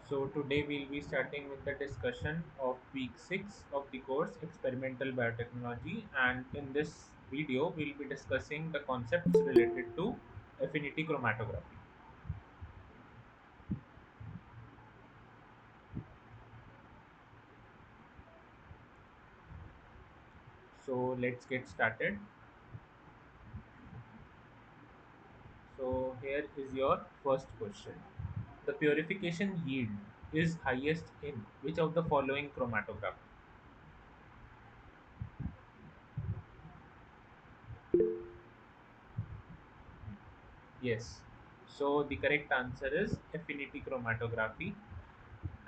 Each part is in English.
So today we'll be starting with the discussion of week 6 of the course Experimental Biotechnology, and in this video we'll be discussing the concepts related to affinity chromatography. So let's get started. So here is your first question. The purification yield is highest in which of the following chromatography? Yes. So the correct answer is affinity chromatography,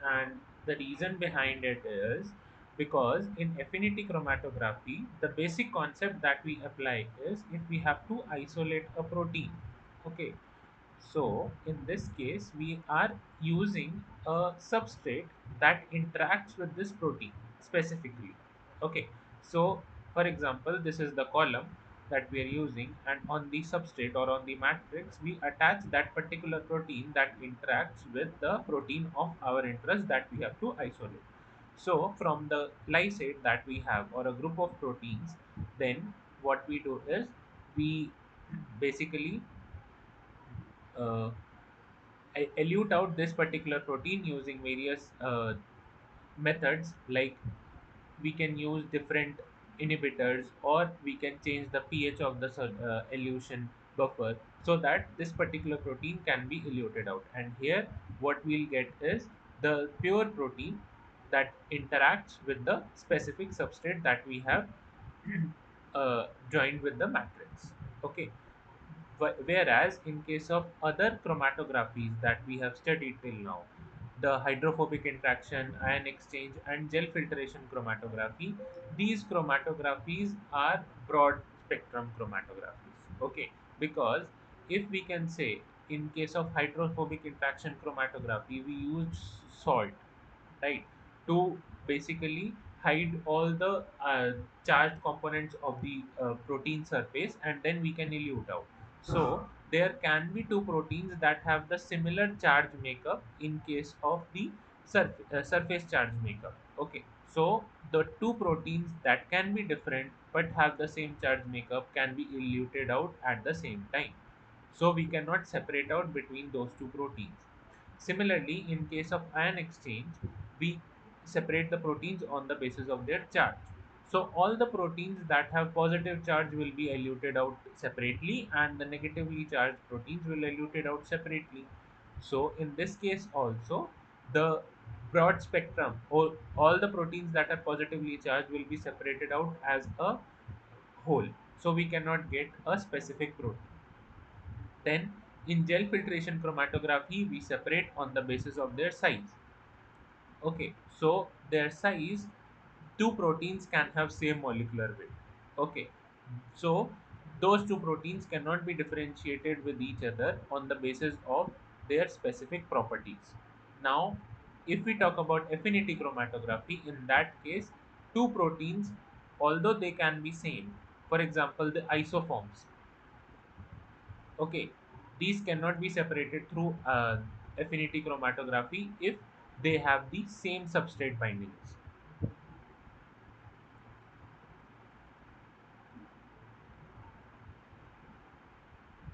and the reason behind it is because in affinity chromatography the basic concept that we apply is if we have to isolate a protein. Okay, so in this case, we are using a substrate that interacts with this protein specifically. Okay, so for example, this is the column that we are using, and on the substrate or on the matrix, we attach that particular protein that interacts with the protein of our interest that we have to isolate. So, from the lysate that we have, or a group of proteins, then what we do is we basically uh, elute out this particular protein using various methods, like we can use different inhibitors, or we can change the pH of the elution buffer so that this particular protein can be eluted out, and here what we'll get is the pure protein that interacts with the specific substrate that we have joined with the matrix. Okay, whereas in case of other chromatographies that we have studied till now, the hydrophobic interaction, ion exchange, and gel filtration chromatography, these chromatographies are broad spectrum chromatographies. Okay, because if we can say in case of hydrophobic interaction chromatography, we use salt, right, to basically hide all the charged components of the protein surface, and then we can elute out. So there can be two proteins that have the similar charge makeup in case of the surface charge makeup. Okay, so the two proteins that can be different but have the same charge makeup can be eluted out at the same time. So we cannot separate out between those two proteins. Similarly, in case of ion exchange, we separate the proteins on the basis of their charge. So all the proteins that have positive charge will be eluted out separately, and the negatively charged proteins will eluted out separately. So in this case also, the broad spectrum, or all the proteins that are positively charged, will be separated out as a whole. So we cannot get a specific protein. Then in gel filtration chromatography, we separate on the basis of their size. Okay, so their size, two proteins can have same molecular weight. Okay, so those two proteins cannot be differentiated with each other on the basis of their specific properties. Now, if we talk about affinity chromatography, in that case, two proteins, although they can be same, for example, the isoforms. Okay, these cannot be separated through affinity chromatography if they have the same substrate bindings.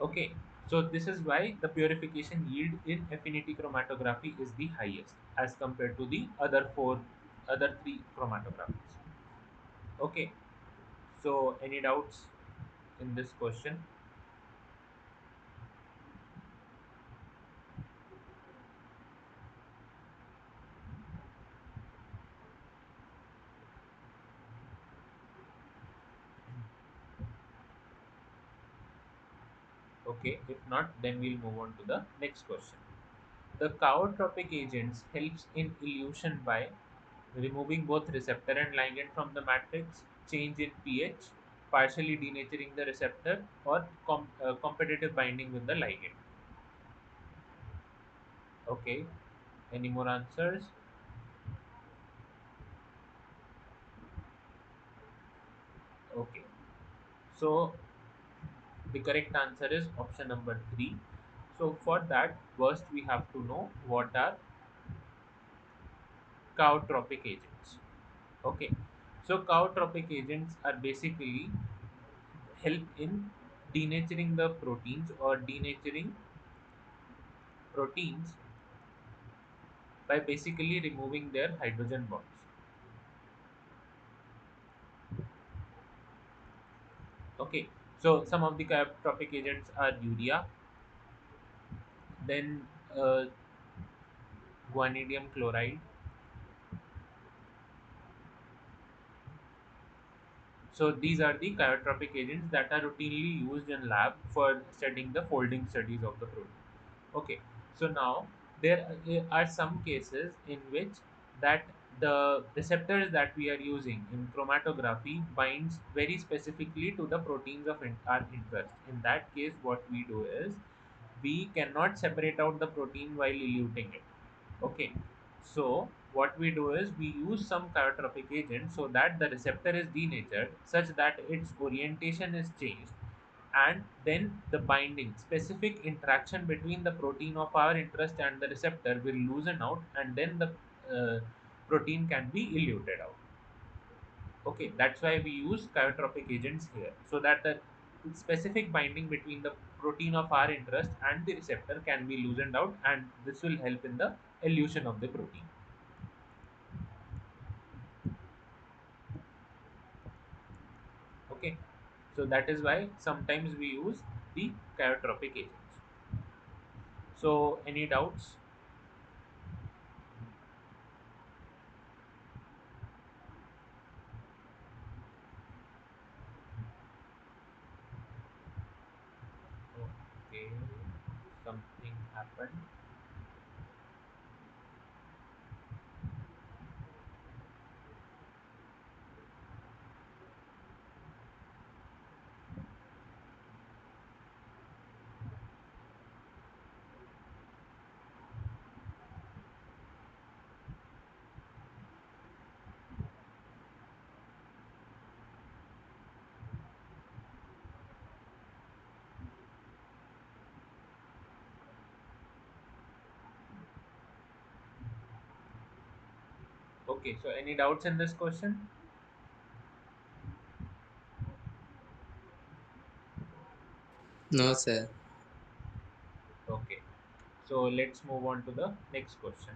Okay, so this is why the purification yield in affinity chromatography is the highest as compared to the other three chromatographies. Okay, so any doubts in this question? Okay, if not, then we'll move on to the next question. The chaotropic agents helps in elution by removing both receptor and ligand from the matrix, change in pH, partially denaturing the receptor, or competitive binding with the ligand. Okay, any more answers? Okay, so the correct answer is option number 3. So for that, first we have to know what are Chaotropic agents. Okay, so chaotropic agents are basically help in denaturing the proteins or denaturing proteins by basically removing their hydrogen bonds. Okay, so some of the chaotropic agents are urea, then guanidinium chloride. So these are the chaotropic agents that are routinely used in lab for studying the folding studies of the protein. Okay, so now there are some cases in which that the receptors that we are using in chromatography binds very specifically to the proteins of our interest. In that case, what we do is we cannot separate out the protein while eluting it. Okay, so what we do is we use some chiotropic agent so that the receptor is denatured such that its orientation is changed, and then the binding specific interaction between the protein of our interest and the receptor will loosen out, and then the protein can be eluted out. Okay, that's why we use chiotropic agents here, so that the specific binding between the protein of our interest and the receptor can be loosened out, and this will help in the elution of the protein. Okay, so that is why sometimes we use the chiotropic agents. So any doubts? Okay, something happened. Okay, so any doubts in this question? No, sir. Okay, so let's move on to the next question.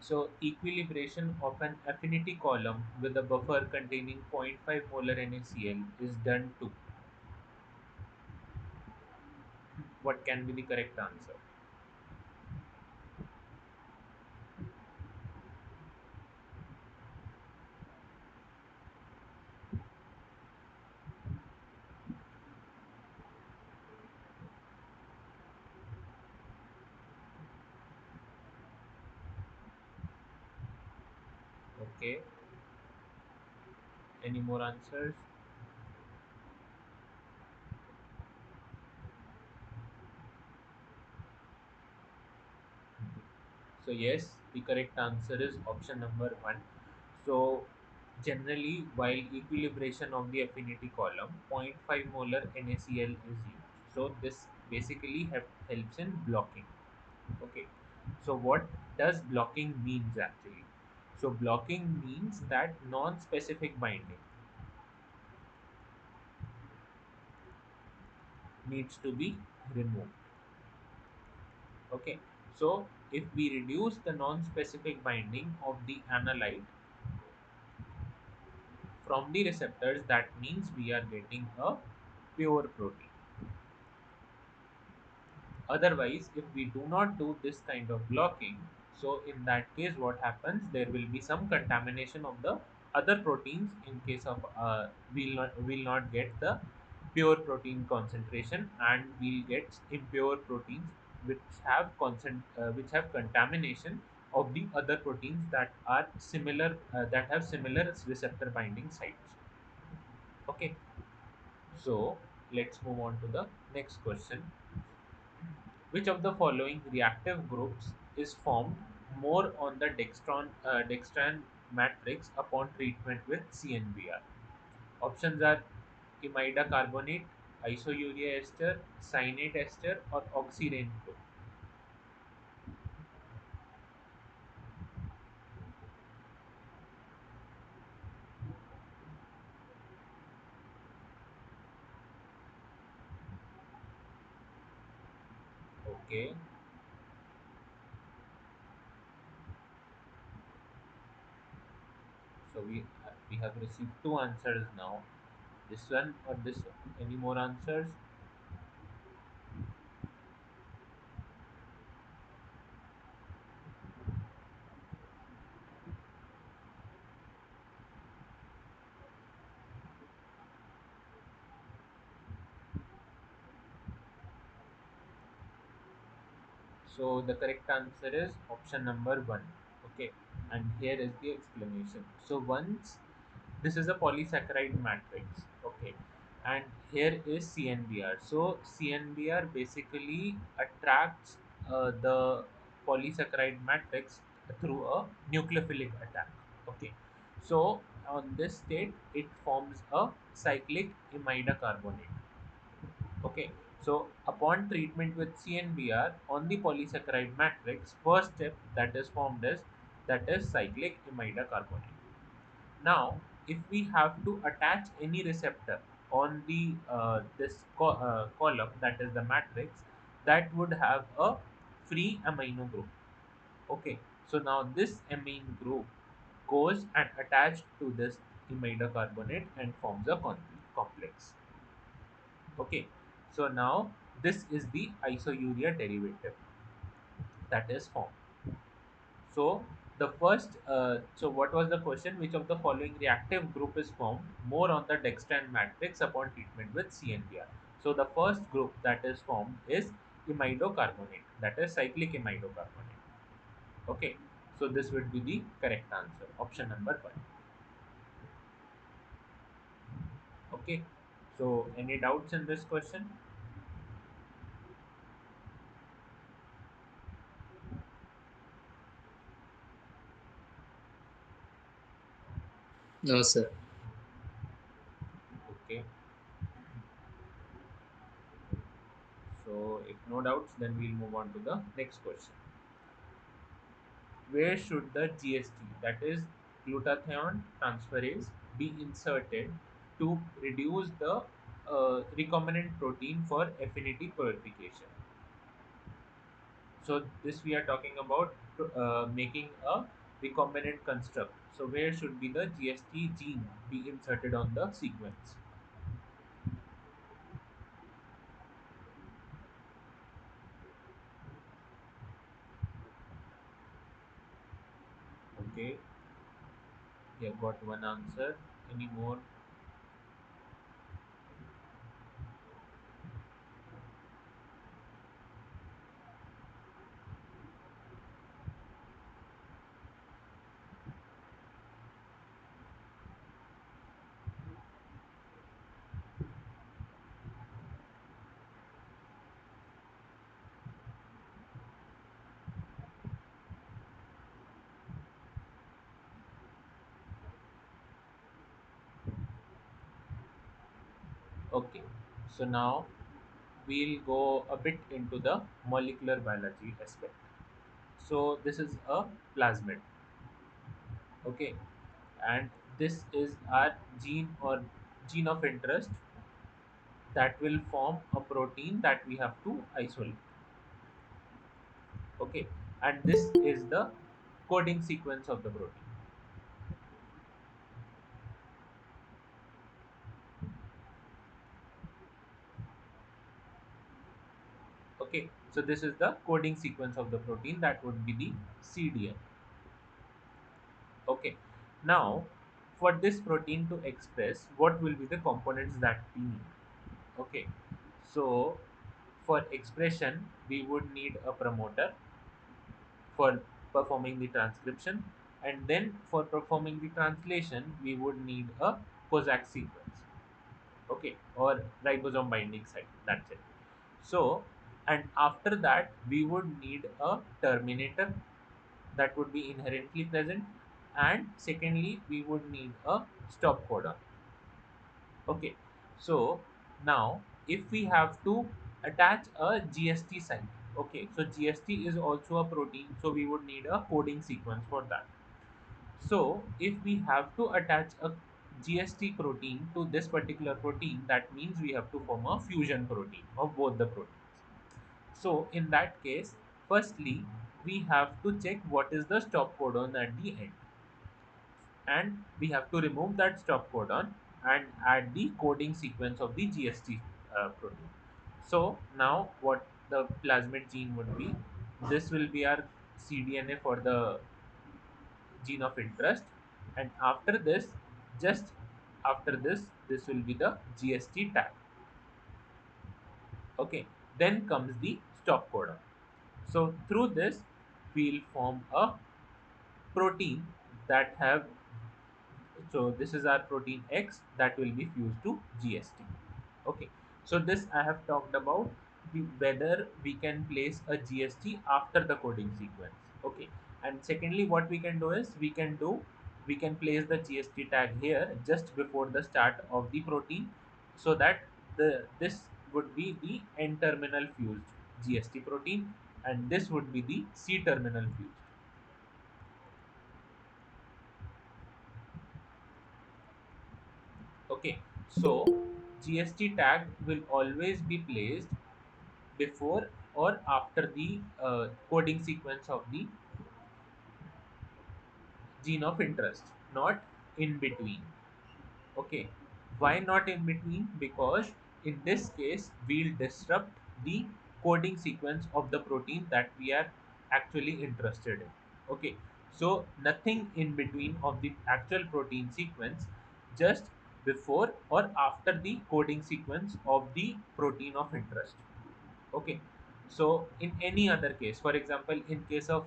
So equilibration of an affinity column with a buffer containing zero point 0.5 molar NaCl is done to. What can be the correct answer? Okay, any more answers? So yes, the correct answer is option number one. So generally, while equilibration of the affinity column, zero point 0.5 molar NaCl is used. So this basically helps in blocking. Okay. So what does blocking means actually? So blocking means that non-specific binding needs to be removed. Okay. So if we reduce the non-specific binding of the analyte from the receptors, that means we are getting a pure protein. Otherwise, if we do not do this kind of blocking, so in that case, what happens? There will be some contamination of the other proteins. In case of we'll not get the pure protein concentration, and we'll get impure proteins which have contamination of the other proteins that are similar that have similar receptor binding sites. Okay, so let's move on to the next question. Which of the following reactive groups is formed more on the dextran matrix upon treatment with CNBR? Options are imida carbonate, isourea ester, cyanate ester, or oxyrane flow. Okay, so we have received two answers now. This one or this one? Any more answers? So the correct answer is option number one. Okay, and here is the explanation. So once this is a polysaccharide matrix, okay, and here is CNBR. So CNBR basically attracts the polysaccharide matrix through a nucleophilic attack. Okay, so on this state, it forms a cyclic imida carbonate. Okay, so upon treatment with CNBR on the polysaccharide matrix, first step that is formed is that is cyclic imida carbonate. Now, if we have to attach any receptor on the column, that is the matrix, that would have a free amino group. Okay, so now this amine group goes and attached to this imida carbonate and forms a complex. Okay, so now this is the isourea derivative that is formed. So the so what was the question? Which of the following reactive group is formed more on the dextran matrix upon treatment with CNBR? So the first group that is formed is imidocarbonate, that is cyclic imidocarbonate. Okay, so this would be the correct answer, option number one. Okay, so any doubts in this question? No, sir. Okay, so if no doubts, then we'll move on to the next question. Where should the GST, that is glutathione transferase, be inserted to reduce the recombinant protein for affinity purification? So this we are talking about making a recombinant construct. So where should be the GST gene be inserted on the sequence? Okay, you have got one answer. Any more? Okay, so now we'll go a bit into the molecular biology aspect. So this is a plasmid, okay, and this is our gene or gene of interest that will form a protein that we have to isolate. Okay, and this is the coding sequence of the protein. Okay, so this is the coding sequence of the protein that would be the CDN. Okay, now for this protein to express, what will be the components that we need? Okay, so for expression, we would need a promoter for performing the transcription, and then for performing the translation, we would need a Cossack sequence, okay, or ribosome binding site. That's it. So, and after that, we would need a terminator that would be inherently present, and secondly, we would need a stop codon. Okay, so now if we have to attach a GST site, okay, so GST is also a protein, so we would need a coding sequence for that. So if we have to attach a GST protein to this particular protein, that means we have to form a fusion protein of both the proteins. So in that case, firstly we have to check what is the stop codon at the end, and we have to remove that stop codon and add the coding sequence of the GST protein. So now what the plasmid gene would be, this will be our cDNA for the gene of interest, and after this, just after this will be the GST tag. Okay, then comes the stop codon. So through this we'll form a protein that have, so this is our protein X that will be fused to GST. Okay, so this I have talked about whether we can place a GST after the coding sequence. Okay, and secondly, what we can do is we can place the GST tag here just before the start of the protein, so that the this would be the N terminal fused GST protein, and this would be the C terminal fused. Okay, so GST tag will always be placed before or after the coding sequence of the gene of interest, not in between. Okay, why not in between? Because in this case, we'll disrupt the coding sequence of the protein that we are actually interested in. Okay, so nothing in between of the actual protein sequence, just before or after the coding sequence of the protein of interest. Okay, so in any other case, for example, in case of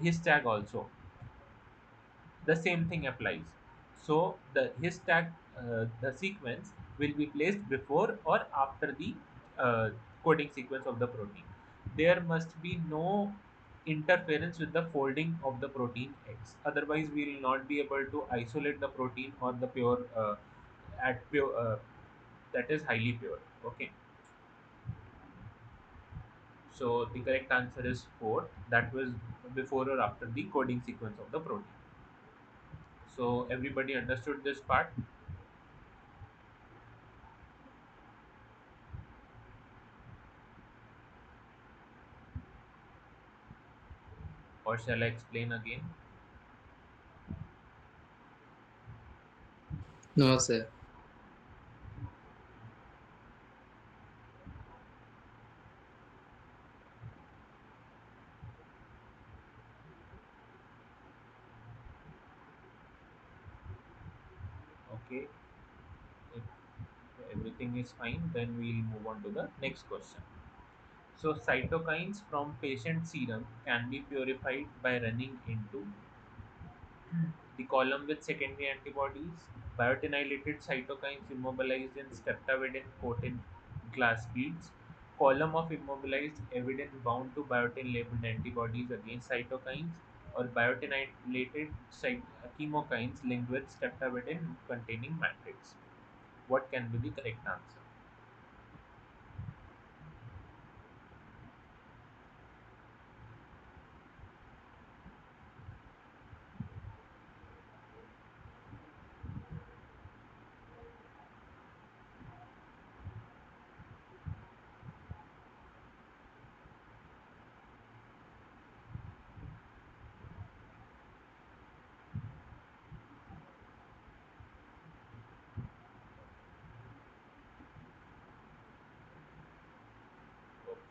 his tag also, the same thing applies. So the his tag, the sequence will be placed before or after the coding sequence of the protein. There must be no interference with the folding of the protein X, otherwise we will not be able to isolate the protein or the pure at pure that is highly pure. Okay, so the correct answer is 4, that was before or after the coding sequence of the protein. So everybody understood this part, or shall I explain again? No, sir. Okay, if everything is fine, then we'll move on to the next question. So, cytokines from patient serum can be purified by running into the column with secondary antibodies. Biotinylated cytokines immobilized in streptavidin coated glass beads. Column of immobilized evidin bound to biotin labeled antibodies against cytokines, or biotinylated chemokines linked with streptavidin containing matrix. What can be the correct answer?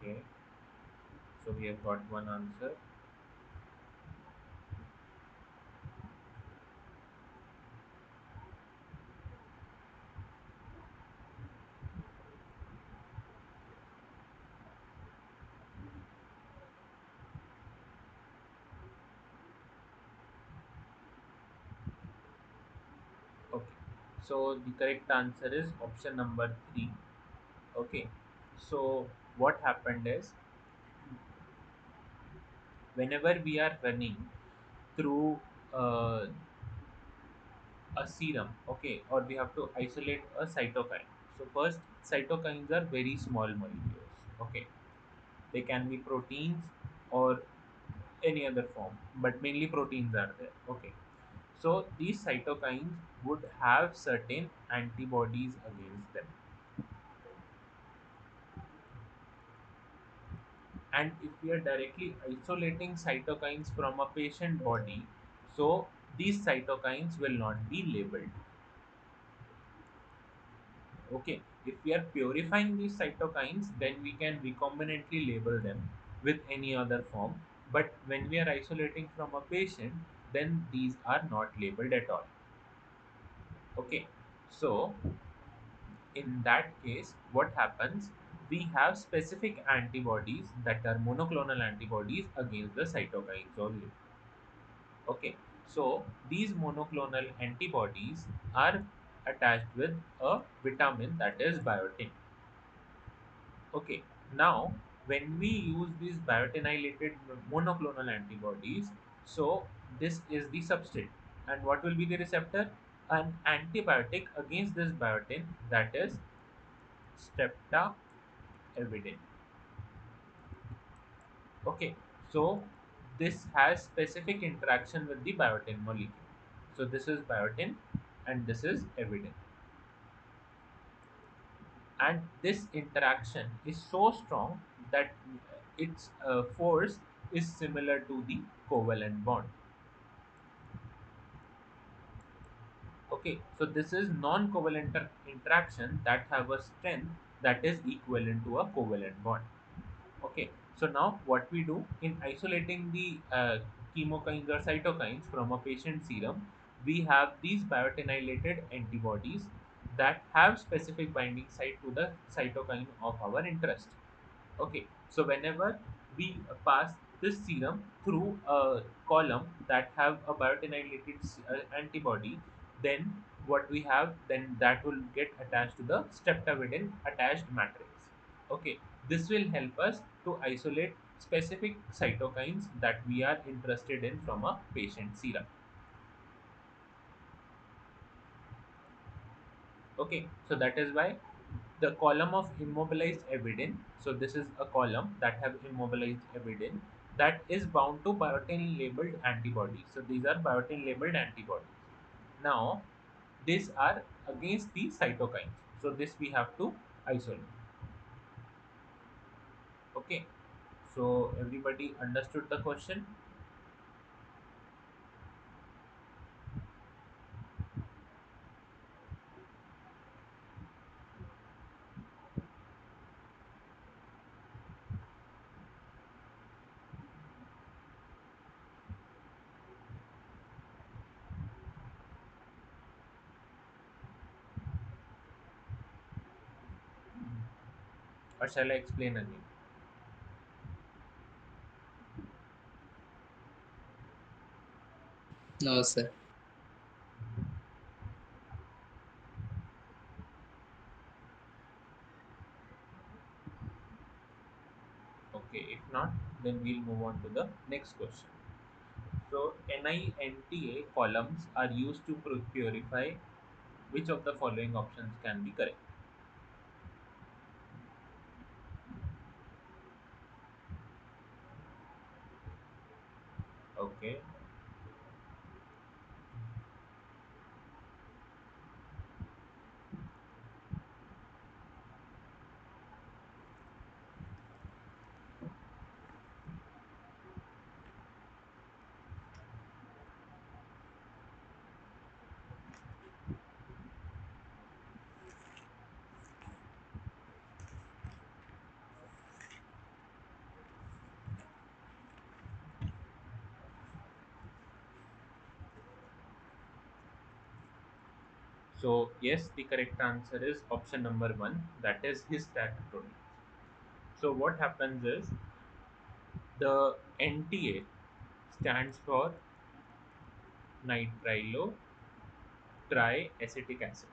Okay, so we have got one answer. Okay, so the correct answer is option number 3. Okay, so what happened is, whenever we are running through uh, a serum, okay, or we have to isolate a cytokine. So first, cytokines are very small molecules. Okay, they can be proteins or any other form, but mainly proteins are there. Okay, so these cytokines would have certain antibodies against them. And if we are directly isolating cytokines from a patient body, so these cytokines will not be labeled. Okay, if we are purifying these cytokines, then we can recombinantly label them with any other form. But when we are isolating from a patient, then these are not labeled at all. Okay, so in that case, what happens? We have specific antibodies that are monoclonal antibodies against the cytokines only. Okay, so these monoclonal antibodies are attached with a vitamin, that is biotin. Okay, now when we use these biotinylated monoclonal antibodies, so this is the substrate. And what will be the receptor? An antibiotic against this biotin, that is streptavidin. Okay, so this has specific interaction with the biotin molecule. So this is biotin and this is evidin. And this interaction is so strong that its force is similar to the covalent bond. Okay, so this is non-covalent interaction that have a strength that is equivalent to a covalent bond. Okay, so now what we do in isolating the chemokines or cytokines from a patient serum, we have these biotinylated antibodies that have specific binding site to the cytokine of our interest. Okay, so whenever we pass this serum through a column that have a biotinylated antibody, then what we have, then that will get attached to the streptavidin attached matrix. Okay, this will help us to isolate specific cytokines that we are interested in from a patient serum. Okay, so that is why the column of immobilized evidin, so this is a column that have immobilized evidin that is bound to biotin labeled antibodies. So these are biotin labeled antibodies. Now these are against the cytokines. So this we have to isolate. Okay, so everybody understood the question, or shall I explain again? No, sir. Okay, if not, then we'll move on to the next question. So NINTA columns are used to purify. Which of the following options can be correct? Okay, so yes, the correct answer is option number one, that is histatic proteins. So what happens is the NTA stands for nitrile triacetic acid.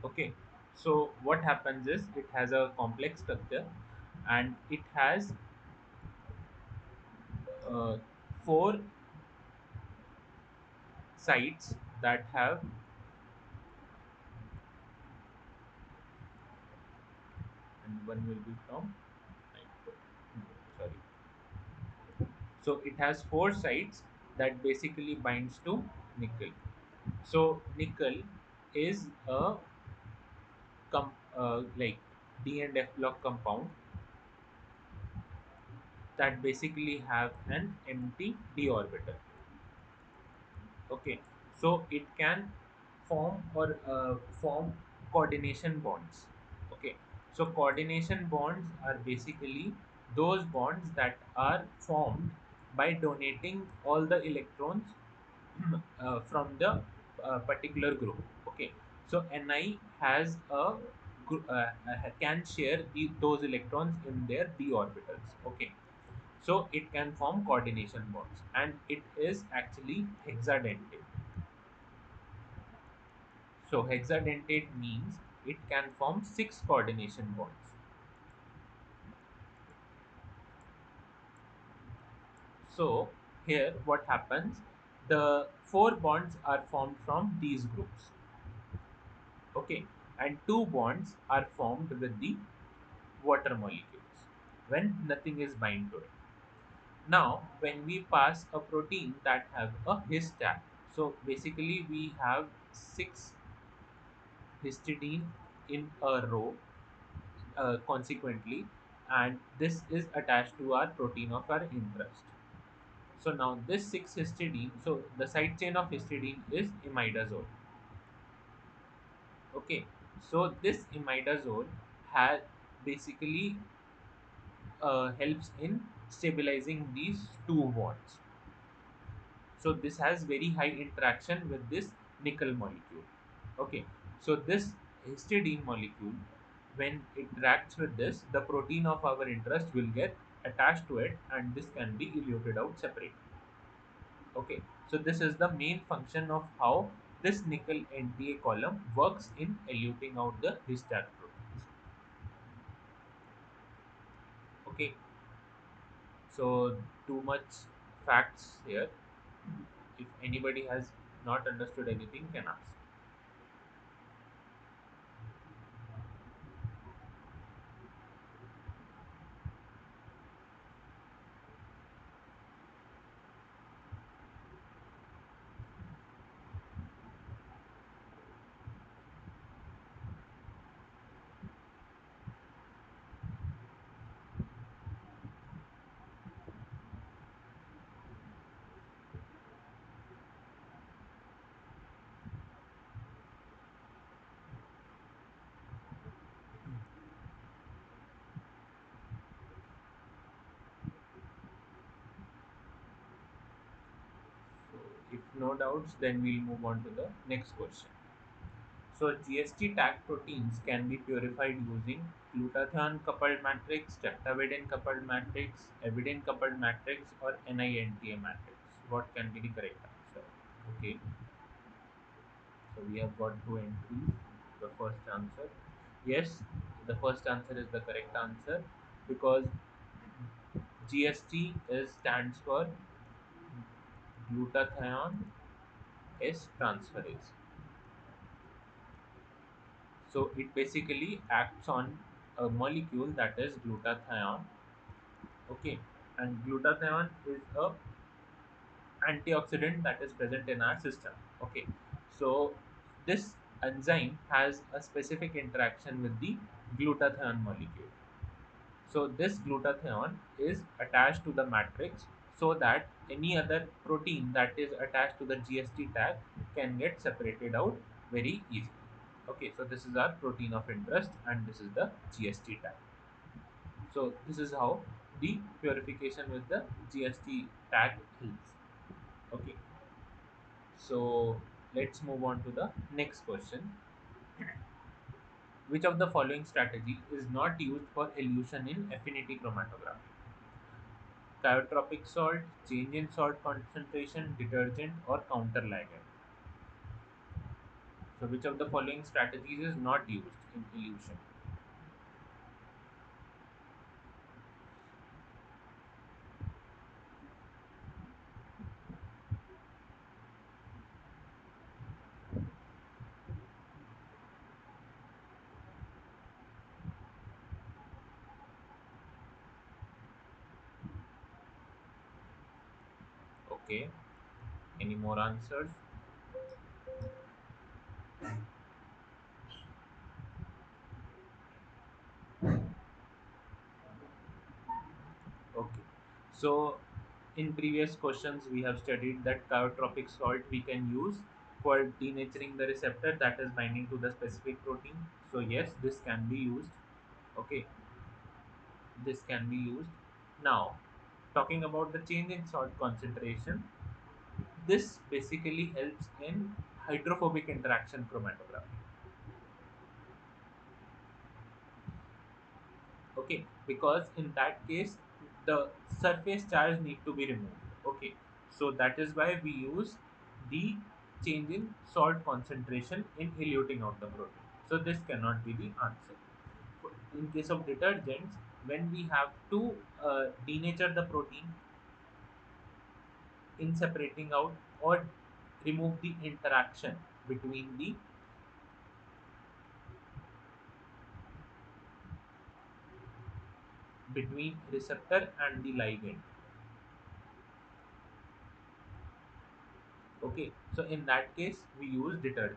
Okay, so what happens is it has a complex structure and it has uh, four sites that have, and one will be from nitro. Sorry. So it has four sites that basically binds to nickel. So nickel is a like, D and F block compound that basically have an empty d orbital. Okay, so it can form coordination bonds. Okay, so coordination bonds are basically those bonds that are formed by donating all the electrons from the particular group. Okay, so Ni has can share those electrons in their d orbitals. Okay, so it can form coordination bonds, and it is actually hexadentate. So hexadentate means it can form six coordination bonds. So here what happens, the four bonds are formed from these groups. Okay, and two bonds are formed with the water molecules when nothing is bind to it. Now when we pass a protein that have a his tag, so basically we have six histidine in a row, consequently, and this is attached to our protein of our interest. So now this 6 histidine, so the side chain of histidine is imidazole. Okay, so this imidazole has basically helps in stabilizing these two bonds. So this has very high interaction with this nickel molecule. Okay, so this histidine molecule, when it reacts with this, the protein of our interest will get attached to it, and this can be eluted out separately. Okay, so this is the main function of how this nickel NTA column works in eluting out the histag proteins. Okay, so too much facts here. If anybody has not understood anything, can ask. So if no doubts, then we'll move on to the next question. So GST tag proteins can be purified using glutathione coupled matrix, streptavidin coupled matrix, avidin coupled matrix, or NINTA matrix. What can be the correct answer? Okay, so we have got two entries. The first answer, yes, the first answer is the correct answer, because GST is stands for glutathione S transferase. So it basically acts on a molecule that is glutathione. Okay, and glutathione is a antioxidant that is present in our system. Okay, so this enzyme has a specific interaction with the glutathione molecule. So this glutathione is attached to the matrix, so that any other protein that is attached to the GST tag can get separated out very easily. Okay, so this is our protein of interest, and this is the GST tag. So this is how the purification with the GST tag helps. Okay, so let's move on to the next question. Which of the following strategy is not used for elution in affinity chromatography? Chiotropic salt, change in salt concentration, detergent, or counter ligand. So which of the following strategies is not used in elution? Okay, any more answers? So, in previous questions, we have studied that chiotropic salt we can use for denaturing the receptor that is binding to the specific protein. So, yes, this can be used. Okay, this can be used. Now, talking about the change in salt concentration, this basically helps in hydrophobic interaction chromatography. Okay, because in that case the surface charge need to be removed. Okay, so that is why we use the change in salt concentration in eluting out the protein. So this cannot be the answer. In case of detergents, when we have to denature the protein in separating out or remove the interaction between the receptor and the ligand. Okay, so in that case, we use detergents.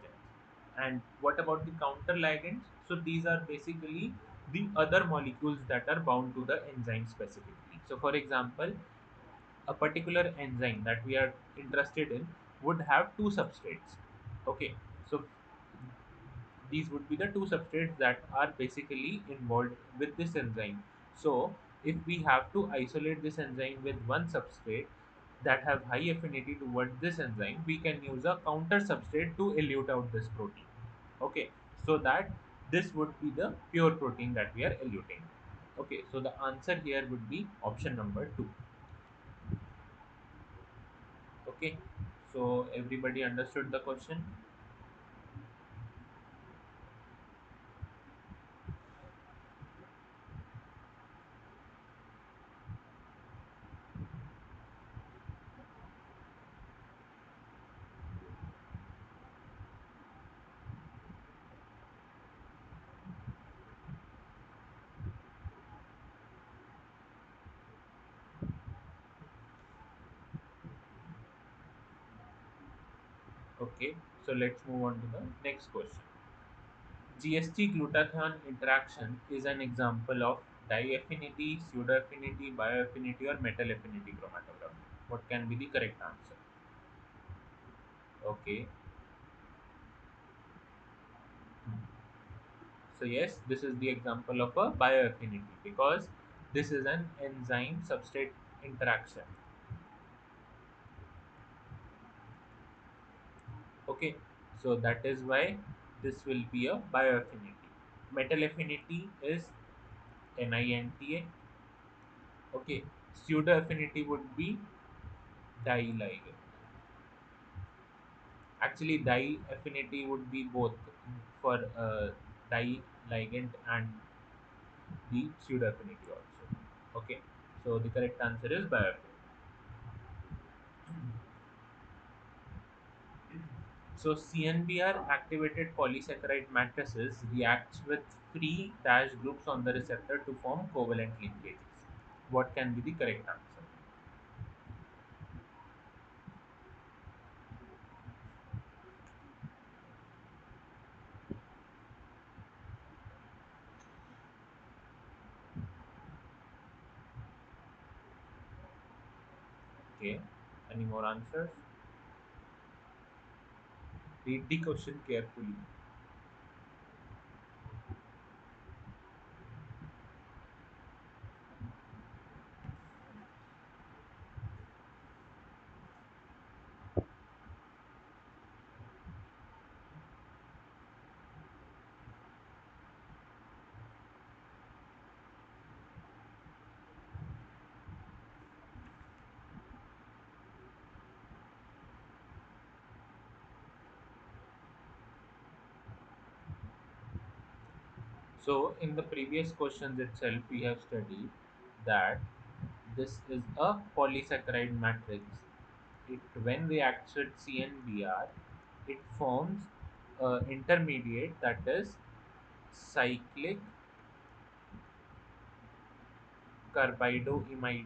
And what about the counter ligands? So these are basically the other molecules that are bound to the enzyme specifically. So, for example, a particular enzyme that we are interested in would have two substrates. Okay, so these would be the two substrates that are basically involved with this enzyme. So if we have to isolate this enzyme with one substrate that have high affinity towards this enzyme, we can use a counter substrate to elute out this protein. Okay, so that this would be the pure protein that we are eluting. Okay, so the answer here would be option number 2. Okay, so everybody understood the question? Okay, so let's move on to the next question. GST glutathione interaction is an example of di-affinity, pseudo-affinity, bioaffinity, or metal affinity chromatography. What can be the correct answer? Okay. So yes, this is the example of a bioaffinity because this is an enzyme substrate interaction. Okay. So that is why this will be a bioaffinity. Metal affinity is NINTA. Okay. Pseudo affinity would be di-ligand. Actually, di affinity would be both for di ligand and the pseudo affinity also. Okay, so the correct answer is bioaffinity. So CNBR activated polysaccharide matrices reacts with free dash groups on the receptor to form covalent linkages. What can be the correct answer? Okay, any more answers? Read the question carefully. So, in the previous questions itself, we have studied that this is a polysaccharide matrix. It when reacts with CNBR, it forms intermediate that is cyclic carbidoimide.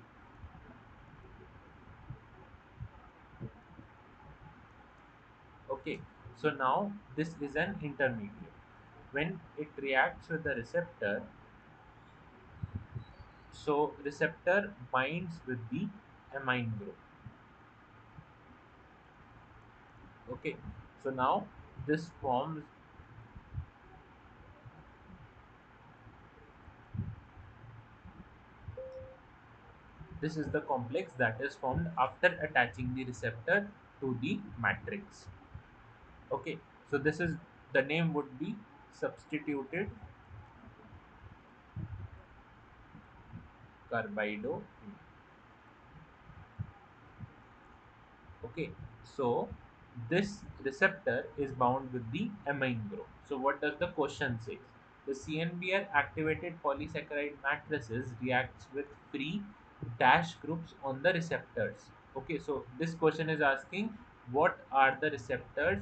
Okay, so now this is an intermediate. When it reacts with the receptor, So receptor binds with the amine group. Okay, so now this forms, this is the complex that is formed after attaching the receptor to the matrix. Okay, so this is, the name would be substituted carbidoamine. Okay, so this receptor is bound with the amine group. So what does the question say? The CNBR activated polysaccharide matrices reacts with free dash groups on the receptors. Okay, so this question is asking what are the receptors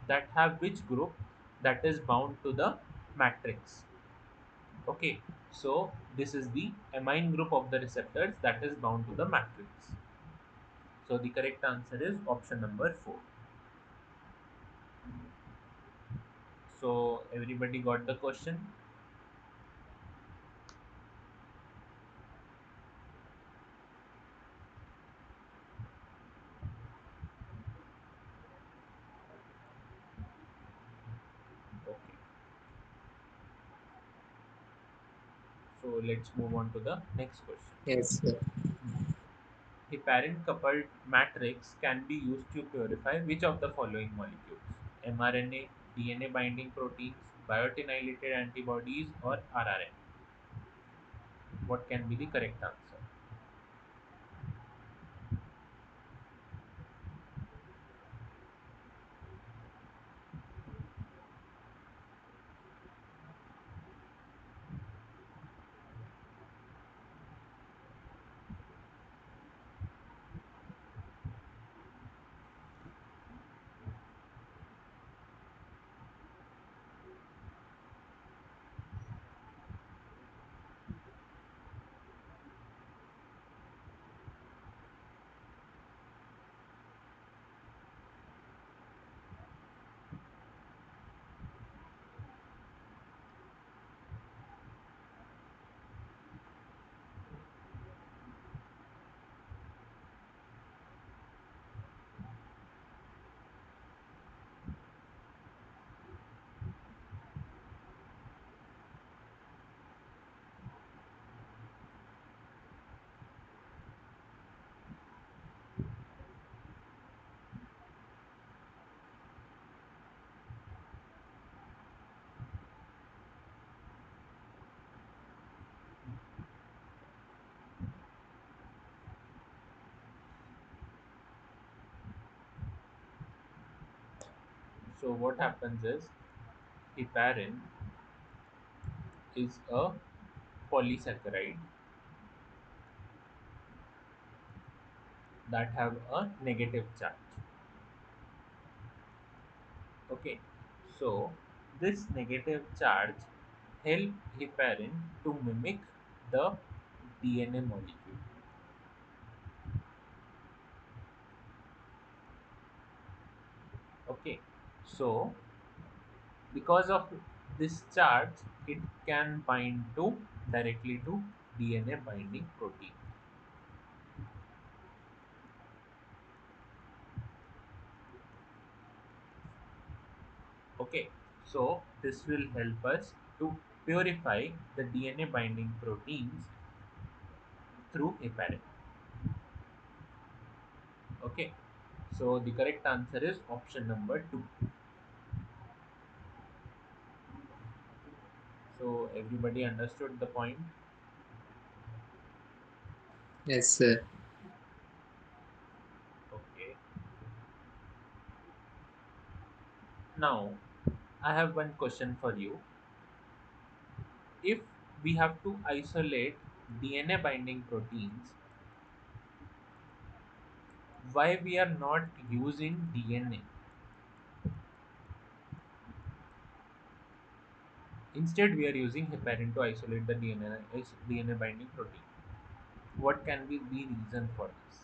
that have which group that is bound to the matrix. Okay, so this is the amine group of the receptors that is bound to the matrix. So the correct answer is option number 4. So everybody got the question? Okay. So let's move on to the next question. Yes, sir. A parent coupled matrix can be used to purify which of the following molecules? mRNA, DNA binding proteins, biotinylated antibodies, or RRN? What can be the correct answer? So what happens is heparin is a polysaccharide that have a negative charge. Okay, so this negative charge help heparin to mimic the DNA molecule. Okay, so because of this charge, it can bind to directly to DNA binding protein. Okay, so this will help us to purify the DNA binding proteins through heparin. Okay, so the correct answer is option number 2. So everybody understood the point. Yes, sir. Okay, now I have one question for you. If we have to isolate DNA binding proteins, why we are not using DNA? Instead, we are using heparin to isolate the DNA binding protein. What can be the reason for this?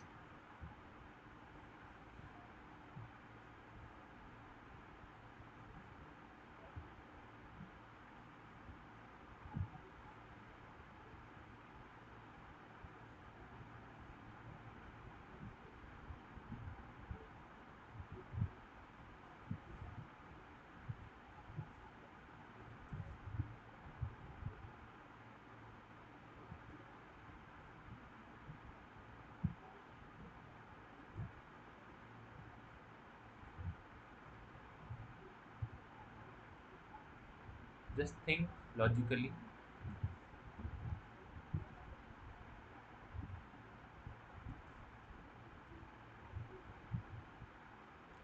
Just think logically,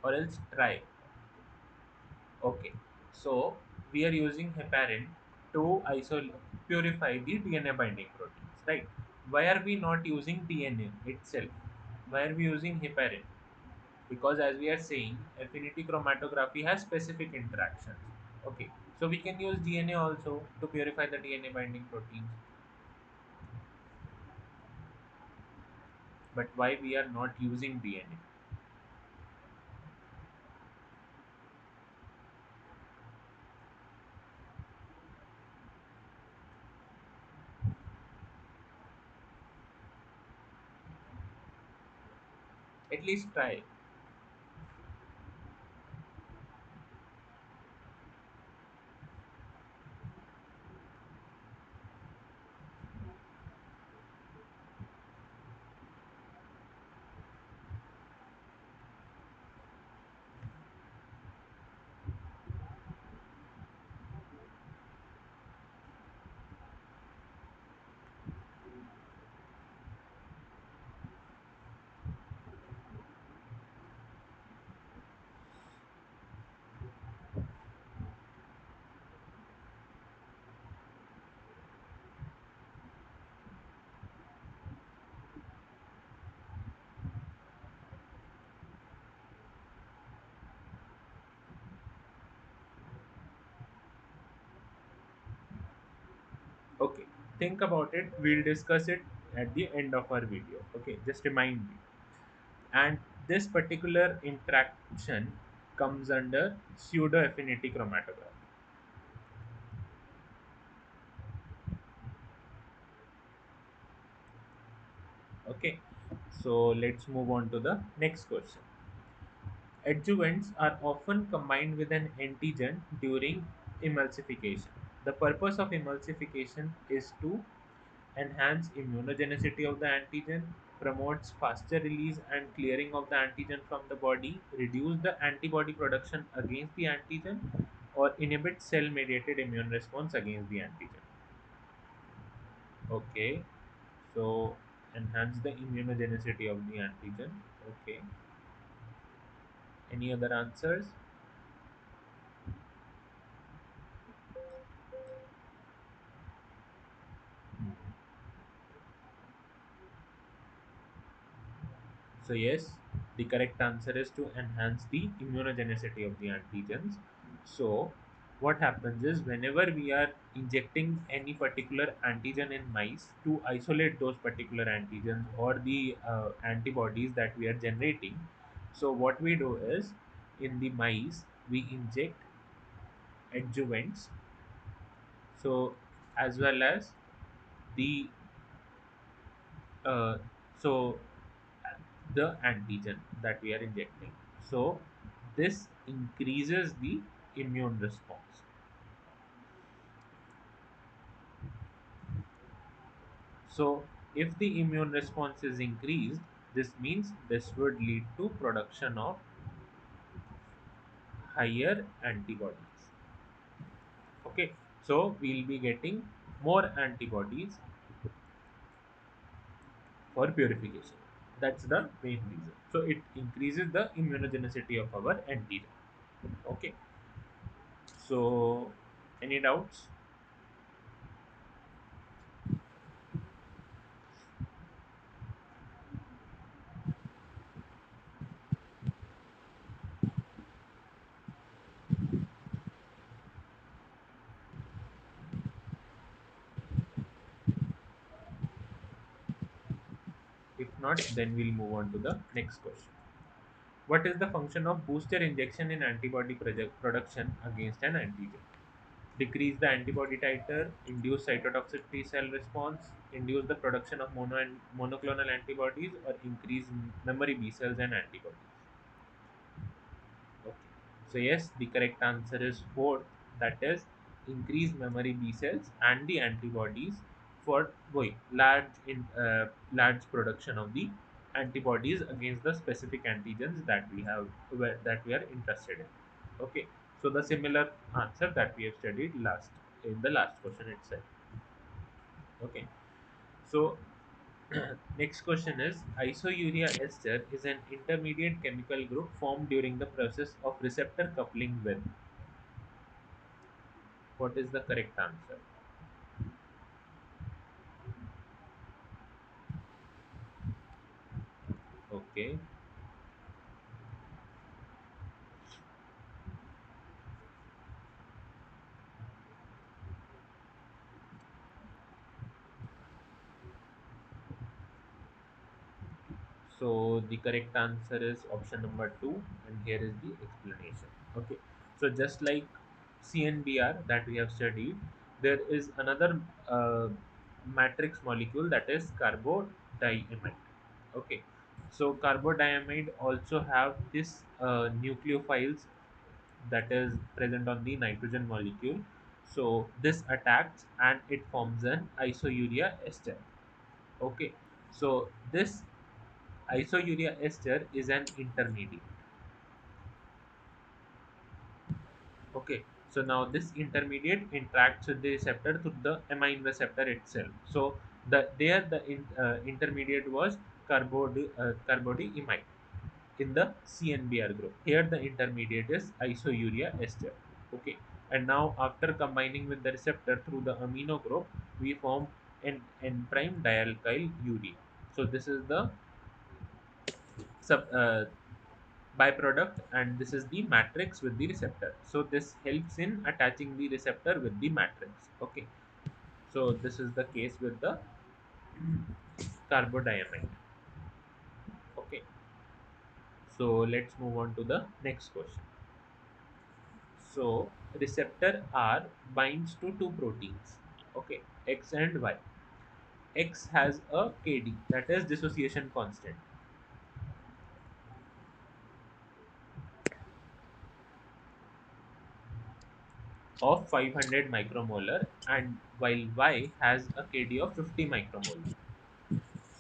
or else try. Okay, so we are using heparin to purify the DNA binding proteins, right? Why are we not using DNA itself? Why are we using heparin? Because as we are saying, affinity chromatography has specific interactions. Okay, so we can use DNA also to purify the DNA binding proteins. But why we are not using DNA? At least try. Okay, think about it. We'll discuss it at the end of our video. Okay, just remind me. And this particular interaction comes under pseudo affinity chromatography. Okay, so let's move on to the next question. Adjuvants are often combined with an antigen during emulsification. The purpose of emulsification is to enhance immunogenicity of the antigen, promotes faster release and clearing of the antigen from the body, reduce the antibody production against the antigen, or inhibit cell mediated immune response against the antigen. Okay, so enhance the immunogenicity of the antigen. Okay, any other answers? So yes, the correct answer is to enhance the immunogenicity of the antigens. So what happens is whenever we are injecting any particular antigen in mice to isolate those particular antigens or the antibodies that we are generating, so what we do is in the mice we inject adjuvants, so as well as the uh, so the antigen that we are injecting. So this increases the immune response. So if the immune response is increased, this means this would lead to production of higher antibodies. Okay, so we'll be getting more antibodies for purification. That's the main reason. So it increases the immunogenicity of our antigen. Okay, so any doubts? If not, then we'll move on to the next question. What is the function of booster injection in antibody production against an antigen? Decrease the antibody titer, induce cytotoxic T cell response, induce the production of monoclonal antibodies, or increase memory B cells and antibodies. Okay. So yes, the correct answer is fourth. That is increase memory B cells and the antibodies for large production of the antibodies against the specific antigens that that we are interested in. Okay. So the similar answer that we have studied last. in the last question itself. Okay, so next question is isourea ester is an intermediate chemical group formed during the process of receptor coupling with. What is the correct answer? Okay, so the correct answer is option number 2, and here is the explanation. Okay, so just like CNBR that we have studied, there is another matrix molecule, that is carbodiamide. Okay, so carbodiamide also have this nucleophiles that is present on the nitrogen molecule. So this attacks and it forms an isourea ester. Okay, so this isourea ester is an intermediate. Okay, so now this intermediate interacts with the receptor through the amine receptor itself. So the intermediate was carbodiimide in the CNBR group. Here the intermediate is isourea ester. Okay, and now after combining with the receptor through the amino group, we form an N prime dialkyl urea. So this is the sub byproduct, and this is the matrix with the receptor. So this helps in attaching the receptor with the matrix. Okay, so this is the case with the carbodiamide. Okay, so let's move on to the next question. So receptor R binds to two proteins, okay, X and Y. X has a KD, that is dissociation constant, of 500 micromolar, and while Y has a KD of 50 micromolar.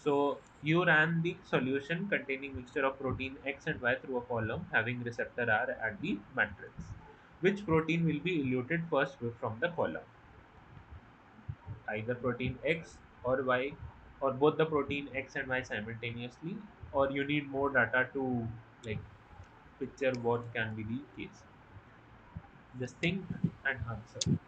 So you ran the solution containing mixture of protein X and Y through a column having receptor R at the matrix. Which protein will be eluted first from the column? Either protein X or Y, or both the protein X and Y simultaneously, or you need more data to like picture what can be the case. Just think and answer.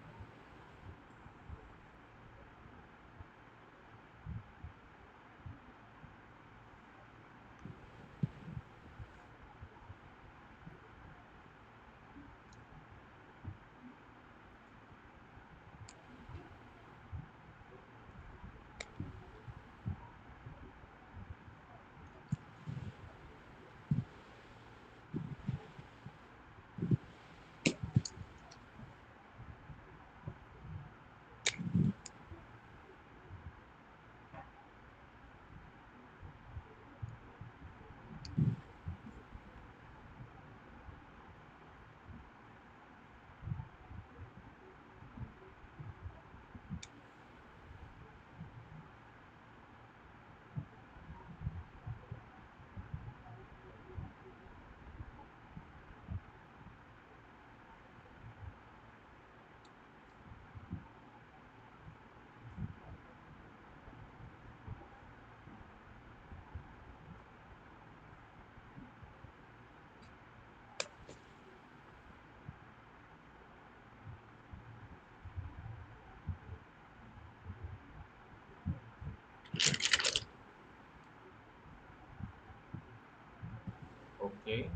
Okay,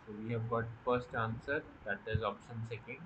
so we have got first answer, that is option second.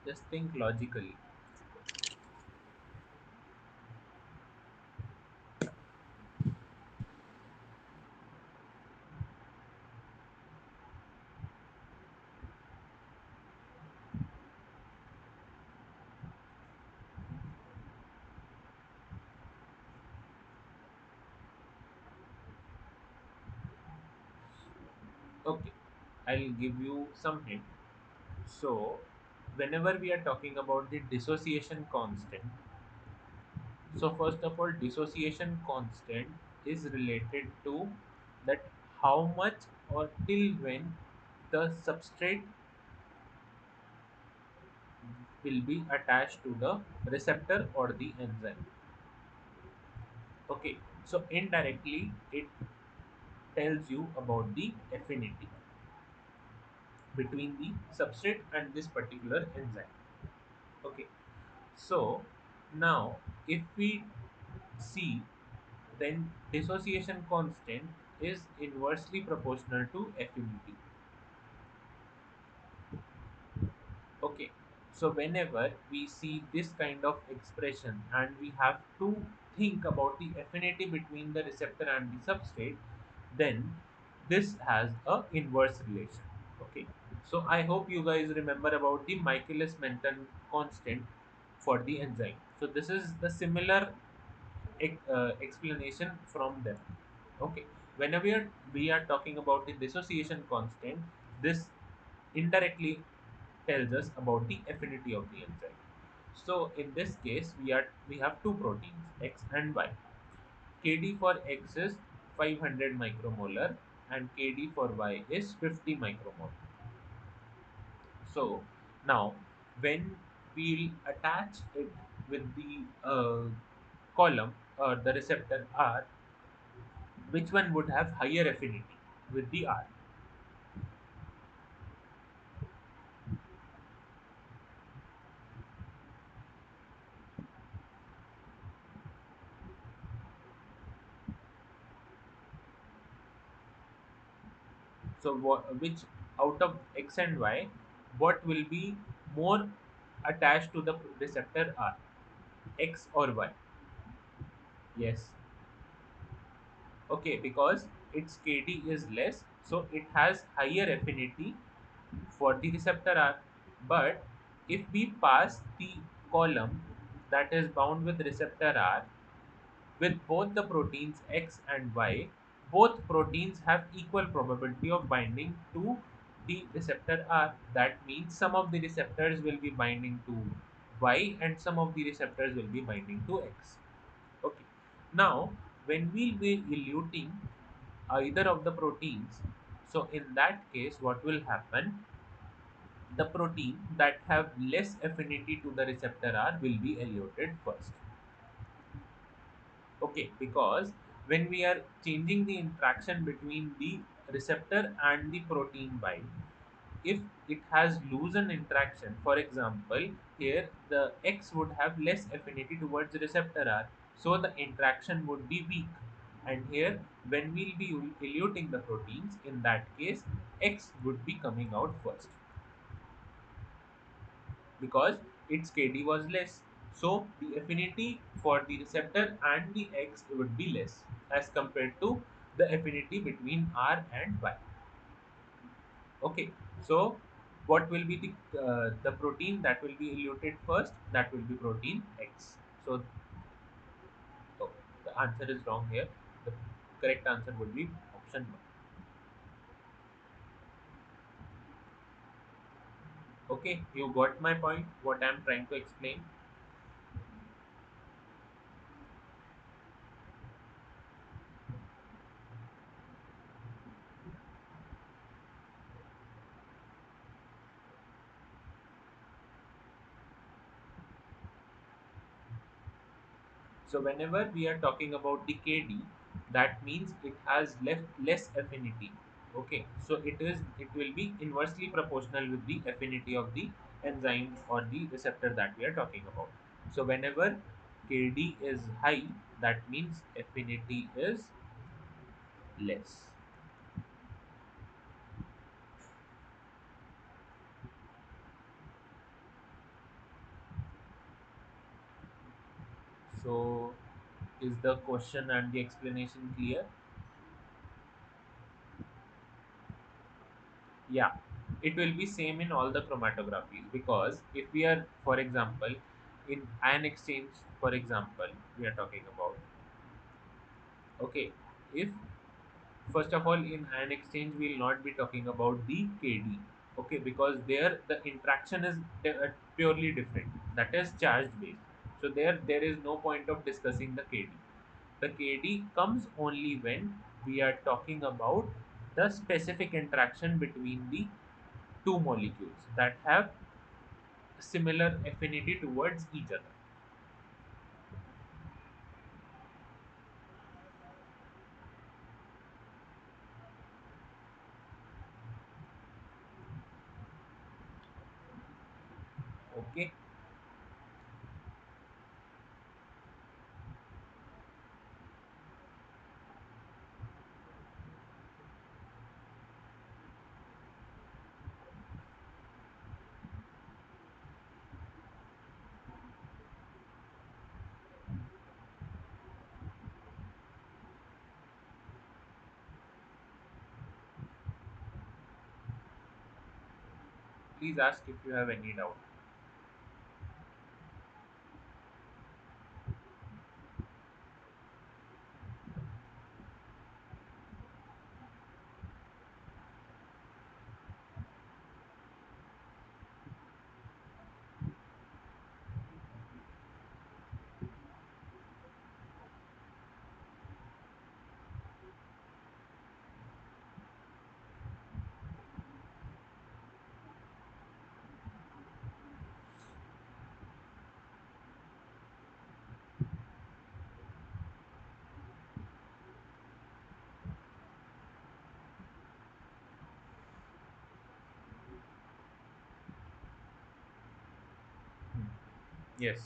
Just think logically. Okay, I'll give you some hint. So, whenever we are talking about the dissociation constant, so first of all, dissociation constant is related to that how much or till when the substrate will be attached to the receptor or the enzyme. Okay, so indirectly it tells you about the affinity between the substrate and this particular enzyme. Okay, so now if we see, then dissociation constant is inversely proportional to affinity. Okay, so whenever we see this kind of expression and we have to think about the affinity between the receptor and the substrate, then this has a inverse relation. Okay, so I hope you guys remember about the Michaelis Menten constant for the enzyme. So this is the similar explanation from them. Okay, whenever we are talking about the dissociation constant, this indirectly tells us about the affinity of the enzyme. So in this case, we have two proteins, X and Y. Kd for X is 500 micromolar and Kd for Y is 50 micromolar. So now when we'll attach it with the column or the receptor R, which one would have higher affinity with the R? So which out of X and Y, what will be more attached to the receptor R, X or Y? Yes. Okay, because its Kd is less, so it has higher affinity for the receptor R. But if we pass the column that is bound with receptor R with both the proteins X and Y, both proteins have equal probability of binding to the receptor R. That means some of the receptors will be binding to Y and some of the receptors will be binding to X. Okay. Now, when we'll be eluting either of the proteins, so in that case, what will happen? The protein that have less affinity to the receptor R will be eluted first. Okay, because when we are changing the interaction between the receptor and the protein bind, if it has loosened interaction, for example, here the X would have less affinity towards the receptor R, so the interaction would be weak. And here, when we'll be eluting the proteins, in that case, X would be coming out first because its Kd was less. So the affinity for the receptor and the X would be less as compared to the affinity between R and Y. Okay, so what will be the protein that will be eluted first? That will be protein X. So oh, the answer is wrong here. The correct answer would be option one. Okay, you got my point. What I'm trying to explain. So whenever we are talking about the Kd, that means it has less affinity. Okay, so it will be inversely proportional with the affinity of the enzyme or the receptor that we are talking about. So whenever Kd is high, that means affinity is less. So, is the question and the explanation clear? Yeah, it will be same in all the chromatographies, because if we are, for example, in ion exchange, for example, we are talking about, okay, if first of all in ion exchange we will not be talking about the Kd, okay, because there the interaction is purely different, that is charged based. So there is no point of discussing the Kd. The Kd comes only when we are talking about the specific interaction between the two molecules that have similar affinity towards each other. Okay, please ask if you have any doubt. Hmm. Yes.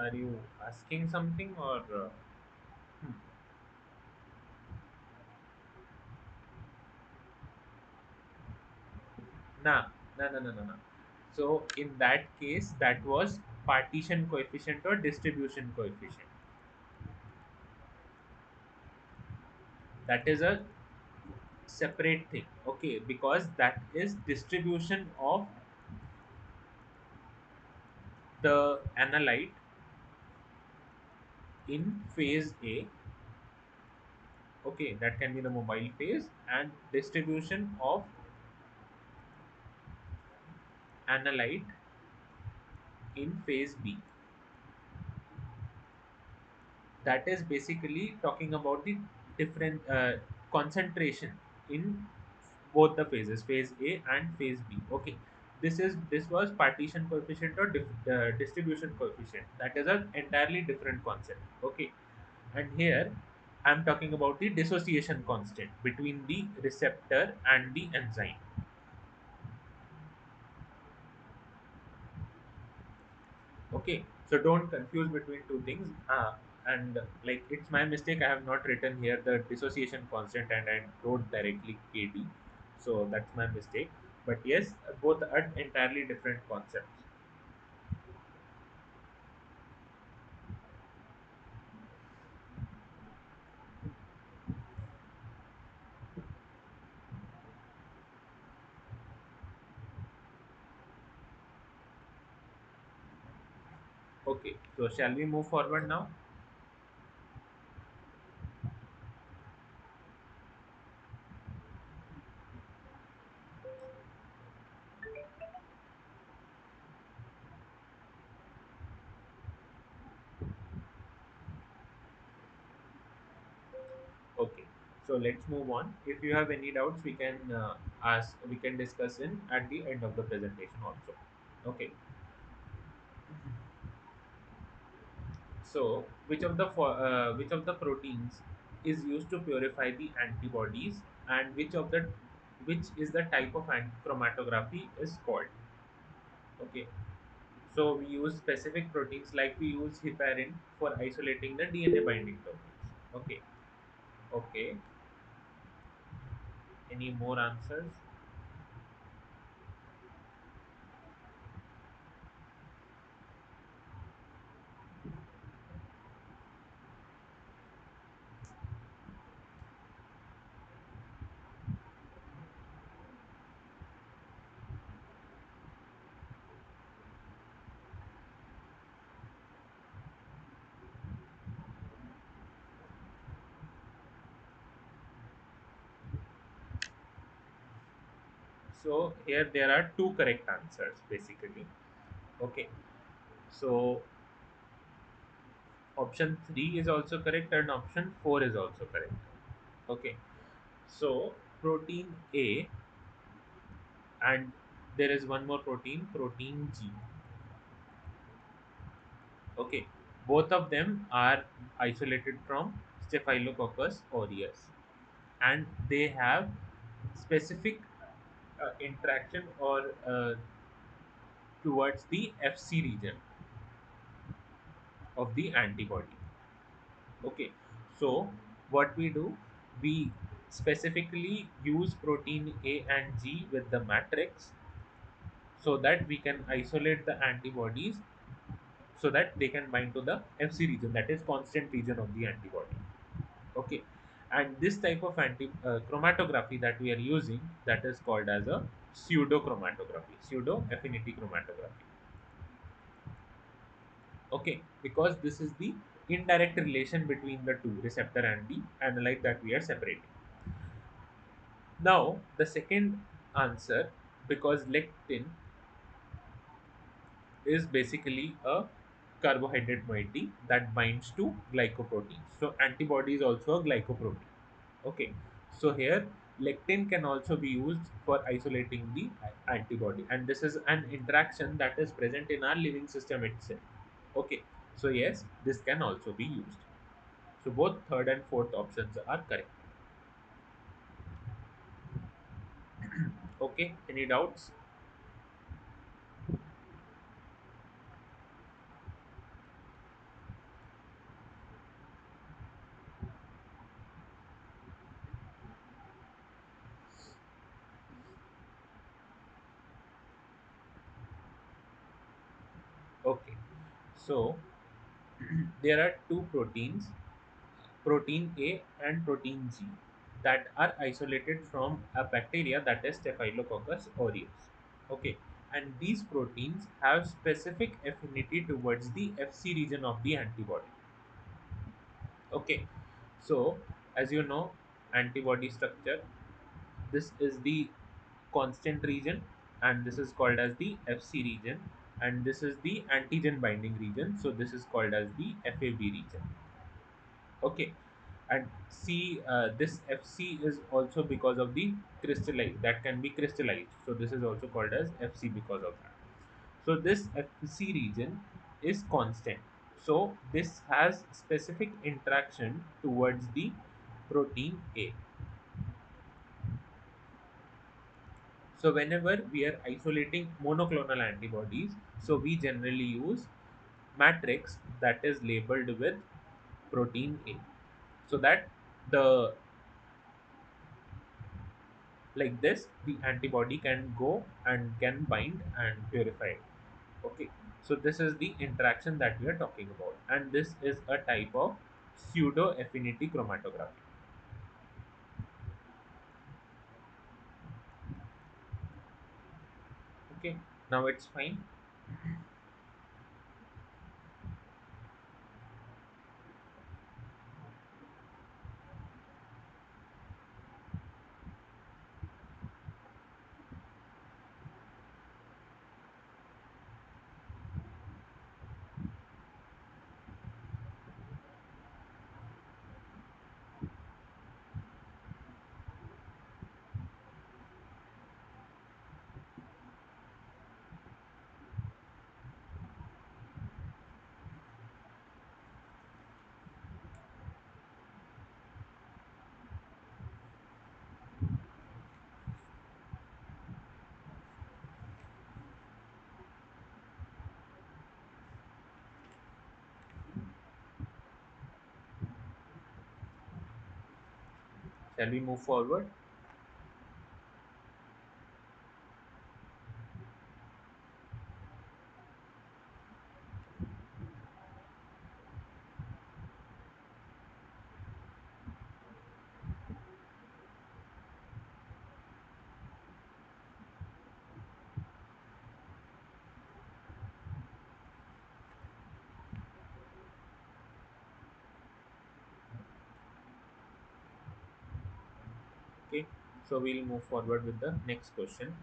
Are you asking something or? Hmm. Nah, no. So in that case, that was partition coefficient or distribution coefficient. That is a separate thing. Okay, because that is distribution of the analyte in phase A. Okay, that can be the mobile phase, and distribution of analyte in phase B. That is basically talking about the different concentration in both the phases, phase A and phase B. Okay, this was partition coefficient or distribution coefficient. That is an entirely different concept. Okay, and here I'm talking about the dissociation constant between the receptor and the enzyme. Okay, so don't confuse between two things. And like it's my mistake, I have not written here the dissociation constant and I wrote directly Kd. So that's my mistake. But yes, both are entirely different concepts. Okay, so shall we move forward now? Okay, so let's move on. If you have any doubts, we can ask, we can discuss in at the end of the presentation also. Okay. So, which of the proteins is used to purify the antibodies, and which is the type of chromatography is called? Okay, so we use specific proteins like we use heparin for isolating the DNA binding domains. Okay, okay. Any more answers? So here there are two correct answers basically. Okay, so option 3 is also correct and option 4 is also correct. Okay, so protein A, and there is one more protein, protein G. Okay, both of them are isolated from Staphylococcus aureus, and they have specific interaction or towards the FC region of the antibody. Okay, so what we do, we specifically use protein A and G with the matrix so that we can isolate the antibodies so that they can bind to the FC region, that is constant region of the antibody. Okay, and this type of chromatography that we are using, that is called as a pseudo chromatography, pseudo affinity chromatography. Okay, because this is the indirect relation between the two, receptor and the analyte, that we are separating. Now the second answer, because lectin is basically a carbohydrate moiety that binds to glycoprotein. So antibody is also a glycoprotein. Okay, so here lectin can also be used for isolating the antibody, and this is an interaction that is present in our living system itself. Okay, so yes, this can also be used. So both third and fourth options are correct. Okay, any doubts? Okay, so there are two proteins, protein A and protein G, that are isolated from a bacteria, that is Staphylococcus aureus. Okay, and these proteins have specific affinity towards the FC region of the antibody. Okay, so as you know, antibody structure, this is the constant region, and this is called as the FC region, and this is the antigen binding region, so this is called as the FAB region. Okay, and C, this FC is also because of the crystallized, that can be crystallized, so this is also called as FC because of that. So this FC region is constant, so this has specific interaction towards the protein A. So whenever we are isolating monoclonal antibodies, so we generally use matrix that is labeled with protein A, so that the like this the antibody can go and can bind and purify it. Okay, so this is the interaction that we are talking about, and this is a type of pseudo affinity chromatography. Okay, now it's fine. Shall we move forward? Okay, so we'll move forward with the next question.